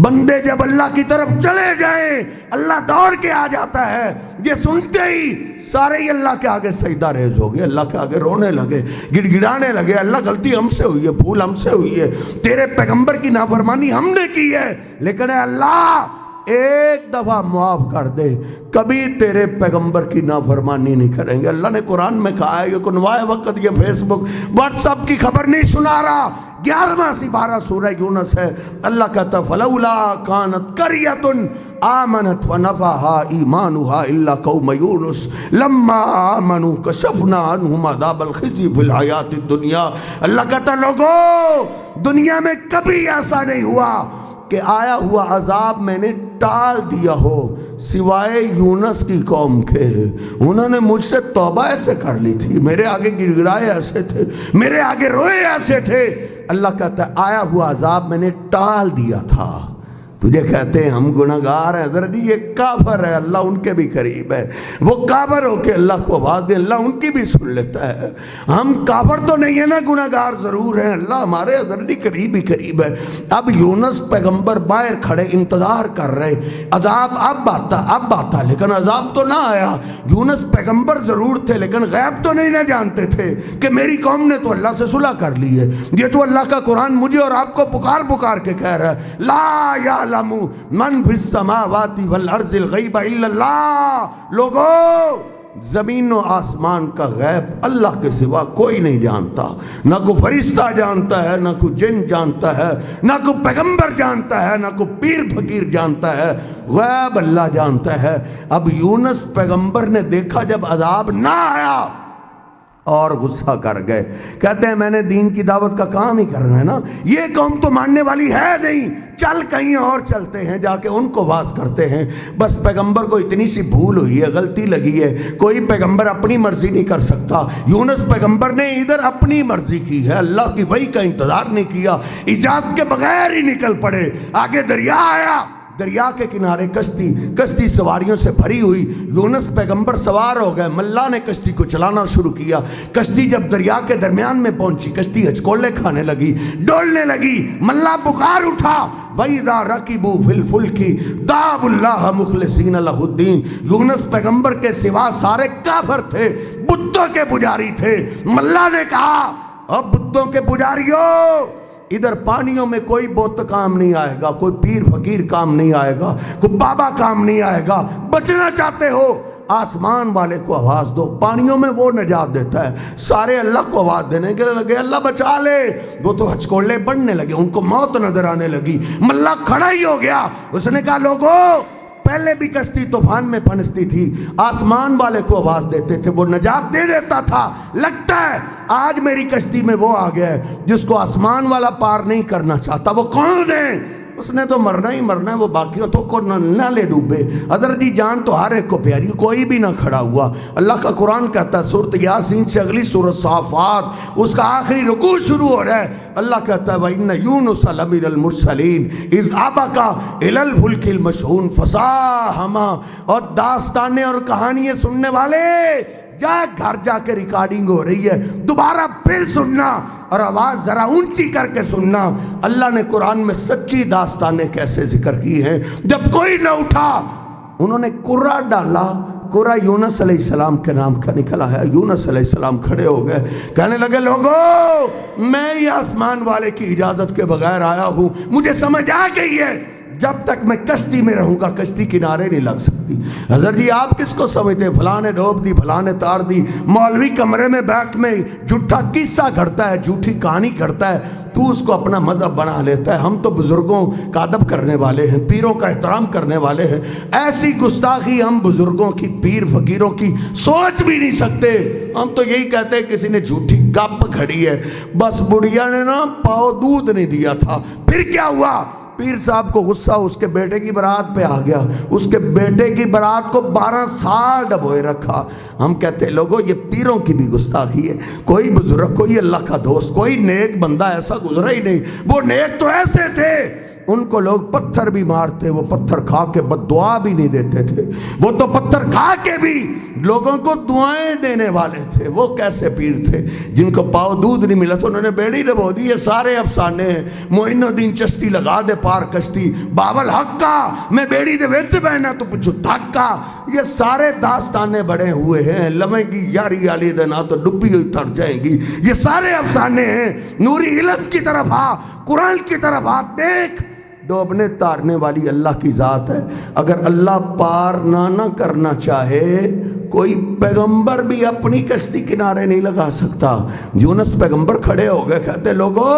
بندے جب اللہ کی طرف چلے جائیں اللہ دوڑ کے آ جاتا ہے. یہ سنتے ہی سارے ہی اللہ کے آگے سجدہ ریز ہو گئے, اللہ کے آگے رونے لگے, گڑ گڑانے لگے, اللہ غلطی ہم سے ہوئی ہے, بھول ہم سے ہوئی ہے, تیرے پیغمبر کی نافرمانی ہم نے کی ہے, لیکن اے اللہ ایک دفعہ معاف کر دے, کبھی تیرے پیغمبر کی نافرمانی نہیں کریں گے. اللہ نے قرآن میں کہا ہے, یہ کنوائے وقت یہ فیس بک واٹس ایپ کی خبر نہیں سنا رہا. 11واں سپارہ سورہ یونس ہے. اللہ کہتا فلولا کانت قریۃ آمنت فنفعها ایمانها الا قوم یونس لما آمنوا کشفنا عنہم عذاب الخزی فی الحیات الدنیا. اللہ کہتا لوگوں دنیا میں کبھی ایسا نہیں ہوا کہ آیا ہوا عذاب میں نے ٹال دیا ہو سوائے یونس کی قوم کے. انہوں نے مجھ سے توبہ ایسے کر لی تھی, میرے آگے گڑ گڑائے ایسے تھے, میرے آگے روئے ایسے تھے. اللہ کہتا ہے آیا ہوا عذاب میں نے ٹال دیا تھا. تجھے کہتے ہیں ہم گناہگار ہیں, حضرت یہ کافر ہے, اللہ ان کے بھی قریب ہے. وہ کافر ہو کے اللہ کو آواز دے, اللہ ان کی بھی سن لیتا ہے. ہم کافر تو نہیں ہے نا, گناہگار ضرور ہیں, اللہ ہمارے حضرت قریب ہی قریب ہے. اب یونس پیغمبر باہر کھڑے انتظار کر رہے, عذاب اب آتا لیکن عذاب تو نہ آیا. یونس پیغمبر ضرور تھے لیکن غیب تو نہیں نہ جانتے تھے کہ میری قوم نے تو اللہ سے صلح کر لی ہے. یہ تو اللہ کا قرآن مجھے اور آپ کو پکار کے کہہ رہا ہے, لا یا من فی السماوات والارض الغیب الا اللہ. لوگوں زمین و آسمان کا غیب اللہ کے سوا کوئی نہیں جانتا. نہ کوئی فرشتہ جانتا ہے, نہ کوئی جن جانتا ہے, نہ کوئی پیغمبر جانتا ہے, نہ کوئی پیر فقیر جانتا ہے. غیب اللہ جانتا ہے. اب یونس پیغمبر نے دیکھا جب عذاب نہ آیا اور غصہ کر گئے. کہتے ہیں میں نے دین کی دعوت کا کام ہی کرنا ہے نا, یہ قوم تو ماننے والی ہے نہیں, چل کہیں اور چلتے ہیں, جا کے ان کو واز کرتے ہیں. بس پیغمبر کو اتنی سی بھول ہوئی ہے, غلطی لگی ہے. کوئی پیغمبر اپنی مرضی نہیں کر سکتا. یونس پیغمبر نے ادھر اپنی مرضی کی ہے, اللہ کی وحی کا انتظار نہیں کیا, اجازت کے بغیر ہی نکل پڑے. آگے دریا آیا, دریا کے کنارے کشتی سواریوں سے بھری ہوئی. یونس پیغمبر سوار ہو گئے. ملا نے کشتی کو چلانا شروع کیا. کشتی جب دریا کے درمیان میں پہنچی, کشتی ہچکولے کھانے لگی, ڈولنے لگی. ملا پکار اٹھا, وَإِذَا رَكِبُوا فِي الْفُلْكِ دَعَوُا اللَّهَ مُخْلِصِينَ لَهُ الدِّينَ. یونس پیغمبر کے سوا سارے کافر تھے, بتوں کے پجاری تھے. ملا نے کہا, اب بتوں کے پجاریوں, ادھر پانیوں میں کوئی بت کام نہیں آئے گا, کوئی پیر فقیر کام نہیں آئے گا, کوئی بابا کام نہیں آئے گا. بچنا چاہتے ہو آسمان والے کو آواز دو, پانیوں میں وہ نجات دیتا ہے. سارے اللہ کو آواز دینے کے لگے, اللہ بچا لے. وہ تو ہچکولے بڑھنے لگے, ان کو موت نظر آنے لگی. ملا کھڑا ہی ہو گیا. اس نے کہا, لوگوں پہلے بھی کشتی طوفان میں پھنستی تھی, آسمان والے کو آواز دیتے تھے, وہ نجات دے دیتا تھا. لگتا ہے آج میری کشتی میں وہ آ گیا ہے جس کو آسمان والا پار نہیں کرنا چاہتا. وہ کون ہے؟ اس نے تو مرنا ہی مرنا ہے, وہ باقیوں تو کو نہ لے ڈوبے. حضرت جی جان تو ہر ایک کو پیاری, کوئی بھی نہ کھڑا ہوا. اللہ کا قرآن کہتا ہے سورۃ یاسین سے اگلی سورۃ صافات, اس کا آخری رکوع شروع ہو رہا ہے. اللہ کہتا ہے وَإِنَّ يُونُسَ لَمِنَ الْمُرْسَلِينَ إِذْ أَبَقَ إِلَى الْفُلْكِ الْمَشْحُونِ فَسَاهَمَ. اور داستانیں اور کہانیاں سننے والے جا گھر جا کے ریکارڈنگ ہو رہی ہے, دوبارہ پھر سننا اور آواز ذرا اونچی کر کے سننا. اللہ نے قرآن میں سچی داستانیں کیسے ذکر کی ہیں. جب کوئی نہ اٹھا, انہوں نے قرہ ڈالا. قرہ یونس علیہ السلام کے نام کا نکلا ہے. یونس علیہ السلام کھڑے ہو گئے, کہنے لگے, لوگوں میں یہ آسمان والے کی اجازت کے بغیر آیا ہوں, مجھے سمجھ آ گئی ہے جب تک میں کشتی میں رہوں گا کشتی کنارے نہیں لگ سکتی. حضرت جی آپ کس کو سمجھتے ہیں؟ فلاں نے ڈوب دی, فلاں نے تار دی. مولوی کمرے میں بیٹھ میں جھوٹا قصہ گھڑتا ہے, جھوٹی کہانی گھڑتا ہے, تو اس کو اپنا مذہب بنا لیتا ہے. ہم تو بزرگوں کا ادب کرنے والے ہیں, پیروں کا احترام کرنے والے ہیں. ایسی گستاخی ہم بزرگوں کی, پیر فقیروں کی سوچ بھی نہیں سکتے. ہم تو یہی کہتے ہیں کسی نے جھوٹی گپ گھڑی ہے, بس بڑھیا نے نا پاؤ دودھ نہیں دیا تھا. پھر کیا ہوا؟ پیر صاحب کو غصہ اس کے بیٹے کی برات پہ آ گیا. اس کے بیٹے کی برات کو 12 سال ڈبوئے رکھا. ہم کہتے ہیں لوگوں یہ پیروں کی بھی گستاخی ہے. کوئی بزرگ, کوئی اللہ کا دوست, کوئی نیک بندہ ایسا گزرا ہی نہیں. وہ نیک تو ایسے تھے, ان کو لوگ پتھر بھی مارتے, وہ پتھر کھا کے بد دعا بھی نہیں دیتے تھے. وہ تو پتھر کھا کے بھی لوگوں کو دعائیں دینے والے تھے. وہ کیسے پیر تھے جن کو پاؤ دودھ نہیں ملا تو انہوں نے بیڑی ڈبو دی. یہ سارے افسانے ہیں. معین الدین چشتی لگا دے پار کشتی, بابل حق کا میں بیڑی دے وچ بہنا تو پچھو دھکا. یہ سارے داستانے بڑے ہوئے ہیں. لمے گی یاری علی دینا تو ڈبی ہوئی تر جائیں گی. یہ سارے افسانے ہیں. نوری علم کی طرف آ, قرآن کی طرف آ, دیکھ ڈوبنے تارنے والی اللہ کی ذات ہے. اگر اللہ پار نہ کرنا چاہے, کوئی پیغمبر بھی اپنی کشتی کنارے نہیں لگا سکتا. یونس پیغمبر کھڑے ہو گئے, کہتے لوگوں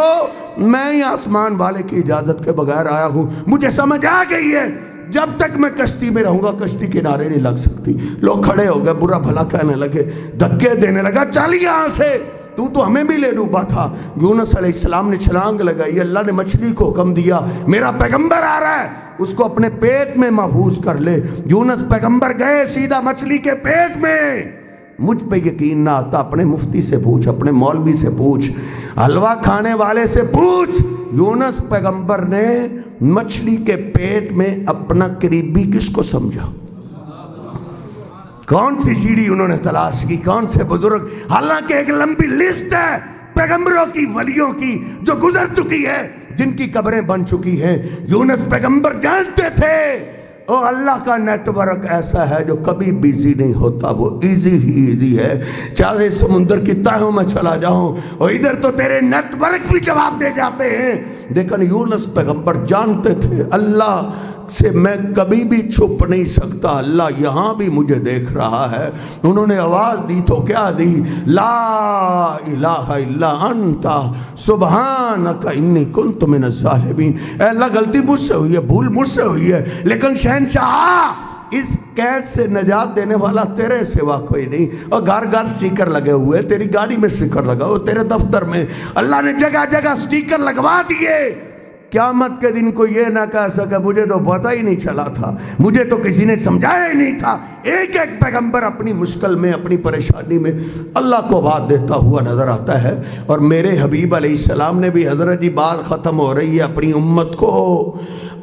میں ہی آسمان والے کی اجازت کے بغیر آیا ہوں, مجھے سمجھ آ گئی ہے جب تک میں کشتی میں رہوں گا کشتی کنارے نہیں لگ سکتی. لوگ کھڑے ہو گئے, برا بھلا کہنے لگے, دھکے دینے لگا, چل یہاں سے, تو ہمیں بھی لے ڈوبا تھا. یونس علیہ السلام نے چھلانگ لگائی. اللہ نے مچھلی کو حکم دیا, میرا پیغمبر آ رہا ہے, اس کو اپنے پیٹ میں محفوظ کر لے. یونس پیغمبر گئے سیدھا مچھلی کے پیٹ میں. مجھ پہ یقین نہ آتا, اپنے مفتی سے پوچھ, اپنے مولوی سے پوچھ, حلوہ کھانے والے سے پوچھ. یونس پیغمبر نے مچھلی کے پیٹ میں اپنا قریبی کس کو سمجھا؟ کون سی سیڑھی انہوں نے تلاش کی, کون سے بزرگ؟ حالانکہ ایک لمبی لسٹ ہے پیغمبروں کی, ولیوں کی جو گزر چکی ہے, جن کی قبریں بن چکی ہیں. یونس پیغمبر جانتے تھے او اللہ کا نیٹ ورک ایسا ہے جو کبھی بیزی نہیں ہوتا, وہ ایزی ہی ایزی ہے. چاہے سمندر کی تہوں میں چلا جاؤں اور ادھر تو تیرے نیٹ ورک بھی جواب دے جاتے ہیں. لیکن یونس پیغمبر جانتے تھے اللہ سے میں کبھی بھی چھپ نہیں سکتا, اللہ یہاں بھی مجھے دیکھ رہا ہے. انہوں نے آواز دی تو کیا دی؟ لا الہ الا انت سبحانک انی کنت من الظالمین. اے اللہ غلطی مجھ سے ہوئی ہے, بھول مجھ سے ہوئی ہے, لیکن شہنشاہ اس قید سے نجات دینے والا تیرے سوا کوئی نہیں. اور گھر گھر سٹیکر لگے ہوئے, تیری گاڑی میں سٹیکر لگا ہو, تیرے دفتر میں اللہ نے جگہ جگہ سٹیکر لگوا دیے. قیامت کے دن کو یہ نہ کہہ سکے مجھے تو پتہ ہی نہیں چلا تھا, مجھے تو کسی نے سمجھایا ہی نہیں تھا. ایک ایک پیغمبر اپنی مشکل میں, اپنی پریشانی میں اللہ کو بات دیتا ہوا نظر آتا ہے. اور میرے حبیب علیہ السلام نے بھی, حضرت جی بات ختم ہو رہی ہے, اپنی امت کو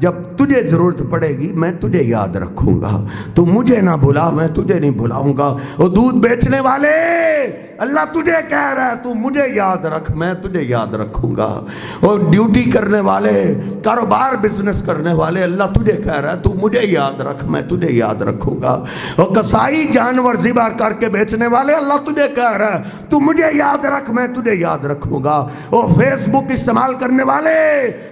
جب تجھے ضرورت پڑے گی میں تجھے یاد رکھوں گا، تو مجھے نہ بھلا میں تجھے نہیں بھلاؤں گا۔ وہ دودھ بیچنے والے اللہ تجھے کہہ رہا ہے تو مجھے یاد رکھ میں تجھے یاد رکھوں گا۔ اور ڈیوٹی کرنے والے، کاروبار بزنس کرنے والے اللہ تجھے کہہ رہا ہے تو مجھے یاد رکھ میں تجھے یاد رکھوں گا۔ اور کسائی جانور ذبح کر کے بیچنے والے اللہ تجھے کہہ رہا ہے تو مجھے یاد رکھ میں تجھے یاد رکھوں گا۔ اور فیس بک استعمال کرنے والے،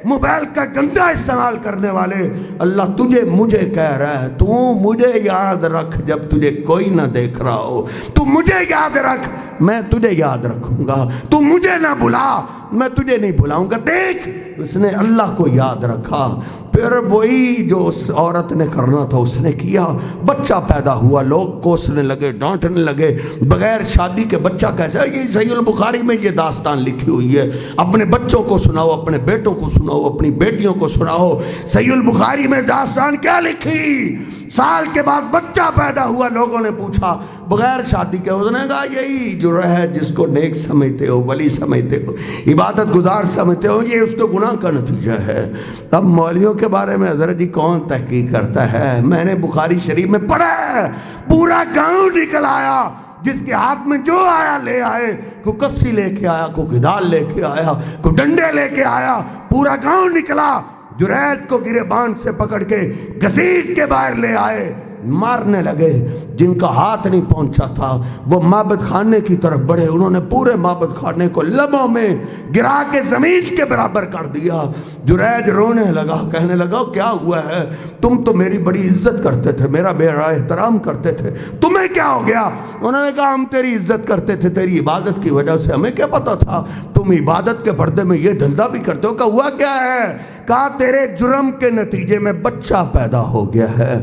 موبائل کا گندا استعمال کرنے والے اللہ تجھے مجھے کہہ رہا ہے تو مجھے یاد رکھ جب تجھے کوئی نہ دیکھ رہا ہو، تو مجھے یاد رکھ میں تجھے یاد رکھوں گا، تو مجھے نہ بھلا میں تجھے نہیں بھلاؤں گا۔ دیکھ اس نے اللہ کو یاد رکھا، پھر وہی جو اس عورت نے کرنا تھا اس نے کیا۔ بچہ پیدا ہوا، لوگ کوسنے لگے، ڈانٹنے لگے، بغیر شادی کے بچہ کیسے؟ یہ صحیح البخاری میں یہ داستان لکھی ہوئی ہے، اپنے بچوں کو سناؤ، اپنے بیٹوں کو سناؤ، اپنی بیٹیوں کو سناؤ۔ صحیح البخاری میں داستان کیا لکھی؟ سال کے بعد بچہ پیدا ہوا، لوگوں نے پوچھا بغیر شادی کے، اس نے کہا یہی جو ہے جس کو نیک سمجھتے ہو، ولی سمجھتے ہو، عبادت گزار سمجھتے ہو، یہ اس کے گناہ کا نتیجہ ہے۔ اب مولویوں کے بارے میں حضرت جی کون تحقیق کرتا ہے؟ میں نے بخاری شریف میں پڑھا ہے، پورا گاؤں نکل آیا، جس کے ہاتھ میں جو آیا لے آئے، کوئی کسی لے کے آیا، کوئی گدال لے کے آیا، کوئی ڈنڈے لے کے آیا، پورا گاؤں نکلا۔ جرید کو گریبان سے پکڑ کے گھسیٹ کے باہر لے آئے، مارنے لگے۔ جن کا ہاتھ نہیں پہنچا تھا وہ معبد خانے کی طرف بڑھے، انہوں نے پورے معبد خانے کو لمحوں میں گرا کے زمین کے برابر کر دیا۔ جرید رونے لگا، کہنے لگا کیا ہوا ہے؟ تم تو میری بڑی عزت کرتے تھے، میرا بڑا احترام کرتے تھے، تمہیں کیا ہو گیا؟ انہوں نے کہا ہم تیری عزت کرتے تھے تیری عبادت کی وجہ سے، ہمیں کیا پتا تھا تم عبادت کے پردے میں یہ دھندا بھی کرتے ہو۔ کہا ہوا کیا ہے؟ کہا تیرے جرم کے نتیجے میں بچہ پیدا ہو گیا ہے۔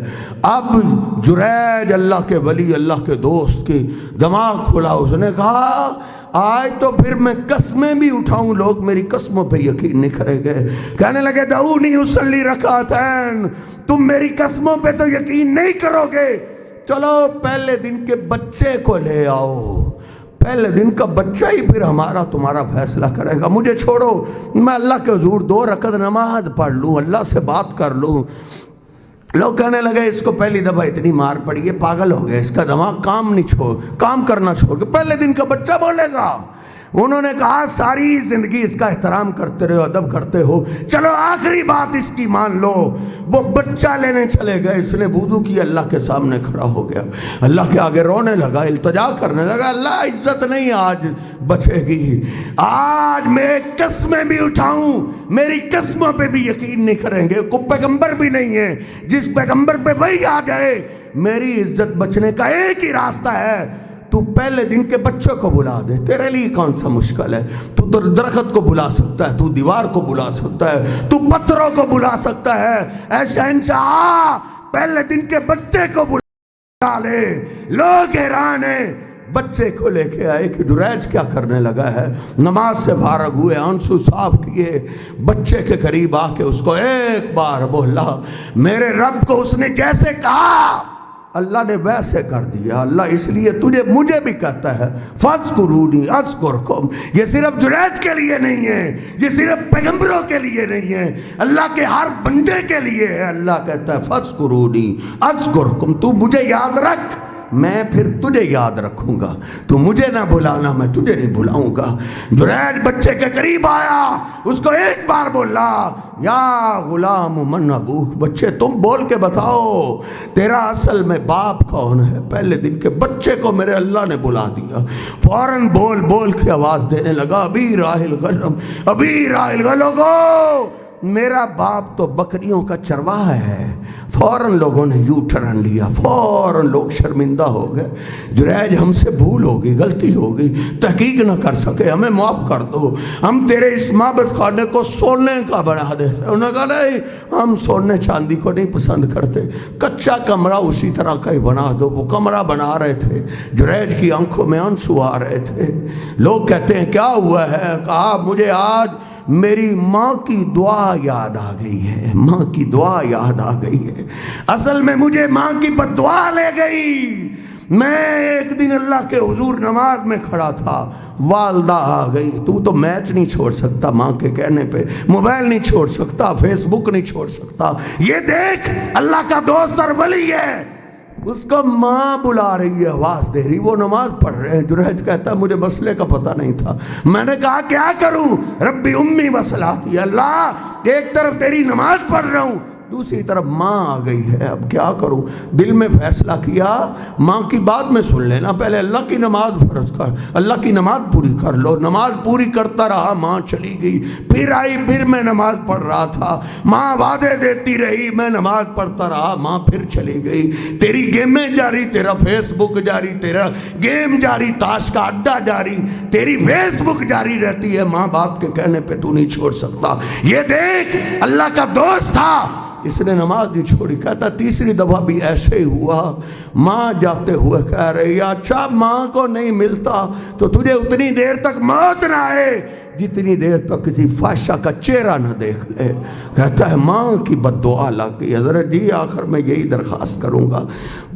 اب جرید اللہ کے ولی، اللہ کے دوست کی دماغ کھلا، اس نے کہا آج تو پھر میں قسمیں بھی اٹھاؤں، لوگ میری قسموں پہ یقین نہیں کریں گے۔ کہنے لگے دعونی اصلی رکعتین، تم میری قسموں پہ تو یقین نہیں کرو گے، چلو پہلے دن کے بچے کو لے آؤ، پہلے دن کا بچہ ہی پھر ہمارا تمہارا فیصلہ کرے گا، مجھے چھوڑو، میں اللہ کے حضور 2 رکعت نماز پڑھ لوں، اللہ سے بات کر لوں۔ لوگ کہنے لگے اس کو پہلی دفعہ اتنی مار پڑی ہے، پاگل ہو گیا، اس کا دماغ کام کرنا چھوڑ کے پہلے دن کا بچہ بولے گا۔ انہوں نے کہا ساری زندگی اس کا احترام کرتے رہے، ادب کرتے ہو، چلو آخری بات اس کی مان لو۔ وہ بچہ لینے چلے گئے، اس نے وضو کیا، اللہ کے سامنے کھڑا ہو گیا، اللہ کے آگے رونے لگا، التجا کرنے لگا، اللہ عزت نہیں آج بچے گی، آج میں قسمیں بھی اٹھاؤں میری قسموں پہ بھی یقین نہیں کریں گے، کوئی پیغمبر بھی نہیں ہے جس پیغمبر پہ وہی آ جائے۔ میری عزت بچنے کا ایک ہی راستہ ہے، تو پہلے دن کے بچوں کو بلا دے، تیرے لیے کون سا مشکل ہے؟ تو درخت کو بلا سکتا ہے، تو دیوار کو بلا سکتا ہے، تو پتھروں کو بلا سکتا ہے، اے شہنشاہ پہلے دن کے بچے کو بلا لے۔ لوگ حیران ہیں، بچے کو لے کے آئے کہ جریج کیا کرنے لگا ہے، نماز سے فارغ ہوئے، آنسو صاف کیے، بچے کے قریب آ کے اس کو ایک بار بولا، میرے رب کو اس نے جیسے کہا اللہ نے ویسے کر دیا۔ اللہ اس لیے مجھے بھی کہتا ہے فَاذْكُرُونِي أَذْكُرْكُمْ، یہ صرف جریج کے لیے نہیں ہے، یہ صرف پیغمبروں کے لیے نہیں ہے، اللہ کے ہر بندے کے لیے ہے۔ اللہ کہتا ہے فَاذْكُرُونِي أَذْكُرْكُمْ، تو مجھے یاد رکھ میں پھر تجھے یاد رکھوں گا، تو مجھے نہ بھلانا میں تجھے نہیں بھلاؤں گا۔ جریج بچے کے قریب آیا، اس کو ایک بار بولا یا غلام من ابوک، بچے تم بول کے بتاؤ تیرا اصل میں باپ کون ہے؟ پہلے دن کے بچے کو میرے اللہ نے بلا دیا، فوراً بول کے آواز دینے لگا ابھی راحل غنم، ابھی راحل غنم، میرا باپ تو بکریوں کا چرواہا ہے۔ فوراً لوگوں نے یو ٹرن لیا، فوراً لوگ شرمندہ ہو گئے، جریج ہم سے بھول ہو گئی، غلطی ہو گئی، تحقیق نہ کر سکے، ہمیں معاف کر دو، ہم تیرے اس معبد خانے کو سونے کا بنا دے۔ انہوں نے کہا نہیں، ہم سونے چاندی کو نہیں پسند کرتے، کچا کمرہ اسی طرح کا ہی بنا دو۔ وہ کمرہ بنا رہے تھے، جریج کی آنکھوں میں آنسو آ رہے تھے۔ لوگ کہتے ہیں کیا ہوا ہے؟ کہا مجھے آج میری ماں کی دعا یاد آ گئی ہے، ماں کی دعا یاد آ گئی ہے، اصل میں مجھے ماں کی بد دعا لے گئی۔ میں ایک دن اللہ کے حضور نماز میں کھڑا تھا، والدہ آ گئی، تو میچ نہیں چھوڑ سکتا ماں کے کہنے پہ، موبائل نہیں چھوڑ سکتا، فیس بک نہیں چھوڑ سکتا، یہ دیکھ اللہ کا دوست اور ولی ہے، اس کو ماں بلا رہی ہے، آواز دے رہی، وہ نماز پڑھ رہے ہیں۔ جنید کہتا ہے مجھے مسئلے کا پتہ نہیں تھا، میں نے کہا کیا کروں، ربی امی وصلاتی، اللہ ایک طرف تیری نماز پڑھ رہا ہوں، دوسری طرف ماں آ گئی ہے، اب کیا کروں؟ دل میں فیصلہ کیا ماں کی بات میں سن لینا، پہلے اللہ کی نماز فرض کر، اللہ کی نماز پوری کر لو۔ نماز پوری کرتا رہا، ماں چلی گئی، پھر آئی، پھر میں نماز پڑھ رہا تھا، ماں وعدے دیتی رہی، میں نماز پڑھتا رہا، ماں پھر چلی گئی، تیری گیمیں جاری، تیرا فیس بک جاری، تیرا گیم جاری، تاش کا اڈا جاری، تیری فیس بک جاری رہتی ہے، ماں باپ کے کہنے پہ تو نہیں چھوڑ سکتا۔ یہ دیکھ اللہ کا دوست تھا، اس نے نماز نہیں چھوڑی۔ کہتا تیسری دفعہ بھی ایسے ہی ہوا، ماں جاتے ہوئے کہہ رہی ہے اچھا ماں کو نہیں ملتا تو تجھے اتنی دیر تک موت نہ آئے جتنی دیر تک کسی فحشہ کا چہرہ نہ دیکھ لے۔ کہتا ہے ماں کی بد دعا لگ گئی۔ حضرت جی آخر میں یہی درخواست کروں گا،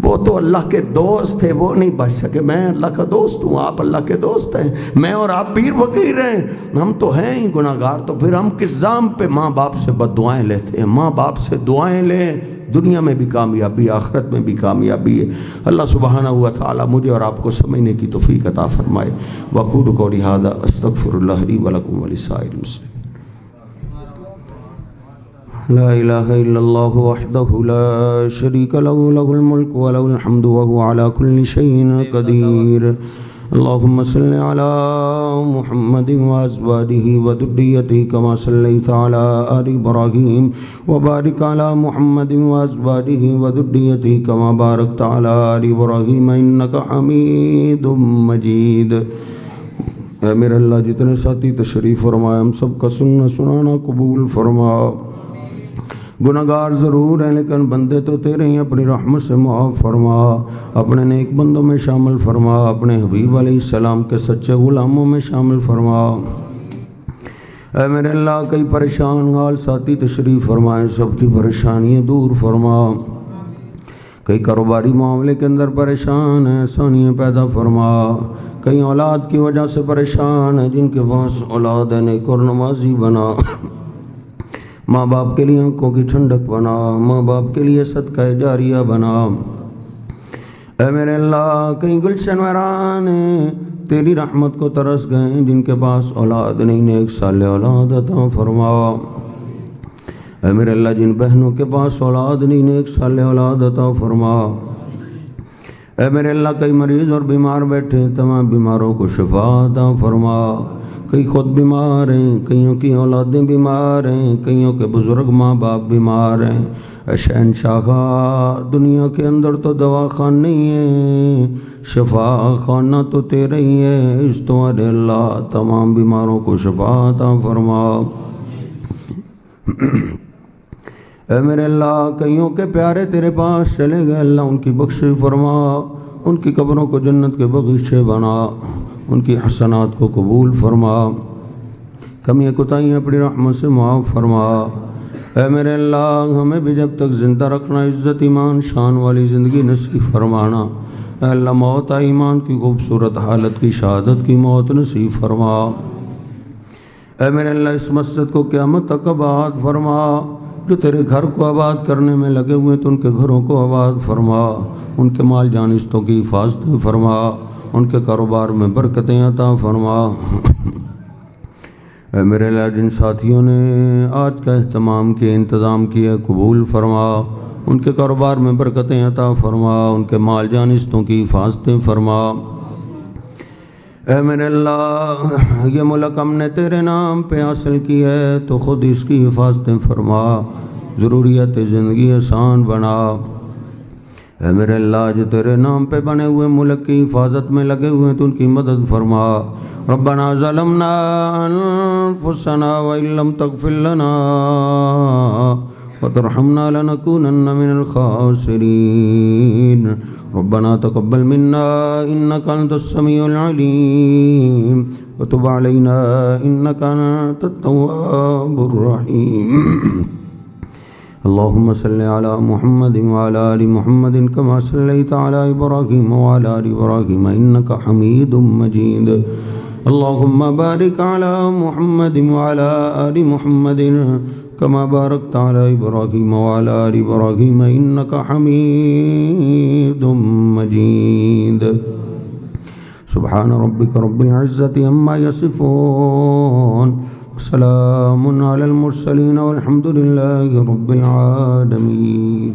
وہ تو اللہ کے دوست تھے، وہ نہیں بچ سکے، میں اللہ کا دوست ہوں، آپ اللہ کے دوست ہیں، میں اور آپ پیر فقیر ہیں، ہم تو ہیں ہی گناہگار، تو پھر ہم کس ذنب پہ ماں باپ سے بد دعائیں لیتے ہیں؟ ماں باپ سے دعائیں لیں، دنیا میں بھی کامیابی، آخرت میں بھی کامیابی ہے۔ اللہ سبحانہ و تعالی مجھے اور آپ کو سمجھنے کی توفیق عطا فرمائے۔ وقول قولی ھذا استغفر اللہ لی ولکم ولسائر المسلمین۔ لا الہ الا اللہ وحدہ لا شریک لہ، لہ الملک ولہ الحمد وہو علی کل شیء قدیر۔ اللہم صل علی محمد وازواجہ وذریتہ کما صلیت علی آل ابراہیم وبارک علی محمد وازواجہ وذریتہ کما بارکت علی آل ابراہیم انک حمید مجید۔ اے میرے اللہ جتنے ساتھی تشریف فرمائے ہم سب کا سننا سنانا قبول فرما۔ گناہگار ضرور ہیں لیکن بندے تو تیرے ہی، اپنی رحمت سے معاف فرما، اپنے نیک بندوں میں شامل فرما، اپنے حبیب علیہ السلام کے سچے غلاموں میں شامل فرما۔ اے میرے اللہ کئی پریشان حال ساتھی تشریف فرمائے، سب کی پریشانیاں دور فرما۔ کئی کاروباری معاملے کے اندر پریشان ہیں، آسانیاں پیدا فرما۔ کئی اولاد کی وجہ سے پریشان ہیں، جن کے پاس اولاد ہے نیک اور نمازی بنا۔ ماں باپ کے لیے آنکھوں کی ٹھنڈک بنا، ماں باپ کے لیے صدقہ جاریہ بنا۔ اے میرے اللہ کئی گلشن ویران ہیں، تیری رحمت کو ترس گئے ہیں، جن کے پاس اولاد نہیں، نیک صالح اولاد عطا فرما۔ اے میرے اللہ جن بہنوں کے پاس اولاد نہیں، نیک صالح اولاد عطا فرما۔ اے میرے اللہ کئی مریض اور بیمار بیٹھے ہیں، تمام بیماروں کو شفا عطا فرما۔ کئی خود بیمار ہیں، کئیوں کی اولادیں بیمار ہیں، کئیوں کے بزرگ ماں باپ بیمار ہیں۔ اے شہنشاہ دنیا کے اندر تو دوا خان نہیں ہے، شفا خانہ تو تیرے ہی ہے، اس تو اللہ تمام بیماروں کو شفا عطا فرما۔ اے میرے اللہ کئیوں کے پیارے تیرے پاس چلے گئے، اللہ ان کی بخشش فرما، ان کی قبروں کو جنت کے باغیچے بنا، ان کی حسنات کو قبول فرما، کمی کوتاہیاں اپنی رحمت سے معاف فرما۔ اے میرے اللہ ہمیں بھی جب تک زندہ رکھنا، عزت ایمان شان والی زندگی نصیب فرمانا۔ اے اللہ موت ایمان کی خوبصورت حالت کی شہادت کی موت نصیب فرما۔ اے میرے اللہ اس مسجد کو قیامت تک آباد فرما، جو تیرے گھر کو آباد کرنے میں لگے ہوئے تو ان کے گھروں کو آباد فرما، ان کے مال جانستوں کی حفاظت فرما، ان کے کاروبار میں برکتیں عطا فرما۔ اے میرے اللہ جن ساتھیوں نے آج کا اہتمام کے انتظام کیا قبول فرما، ان کے کاروبار میں برکتیں عطا فرما، ان کے مال جانستوں کی حفاظتیں فرما۔ اے میرے اللہ یہ ملک ہم نے تیرے نام پہ حاصل کی ہے تو خود اس کی حفاظتیں فرما، ضروریات زندگی آسان بنا۔ اے میرے اللہ جو تیرے نام پہ بنے ہوئے ملک کی حفاظت میں لگے ہوئے تو ان کی مدد فرما۔ ربنا ظلمنا انفسنا وان لم تغفر لنا وترحمنا لنكونن من الخاسرين ربنا تقبل منا انك انت السميع العليم وتب علينا انك انت التواب الرحيم اللهم صل على محمد وعلى آل محمد كما صليت على إبراهيم وعلى آل إبراهيم إنك حميد مجيد اللهم بارك على محمد وعلى آل محمد كما باركت على إبراهيم وعلى آل إبراهيم إنك حميد مجيد سبحان ربك رب العزة عما يصفون وسلام على المرسلين والحمد لله رب العالمين.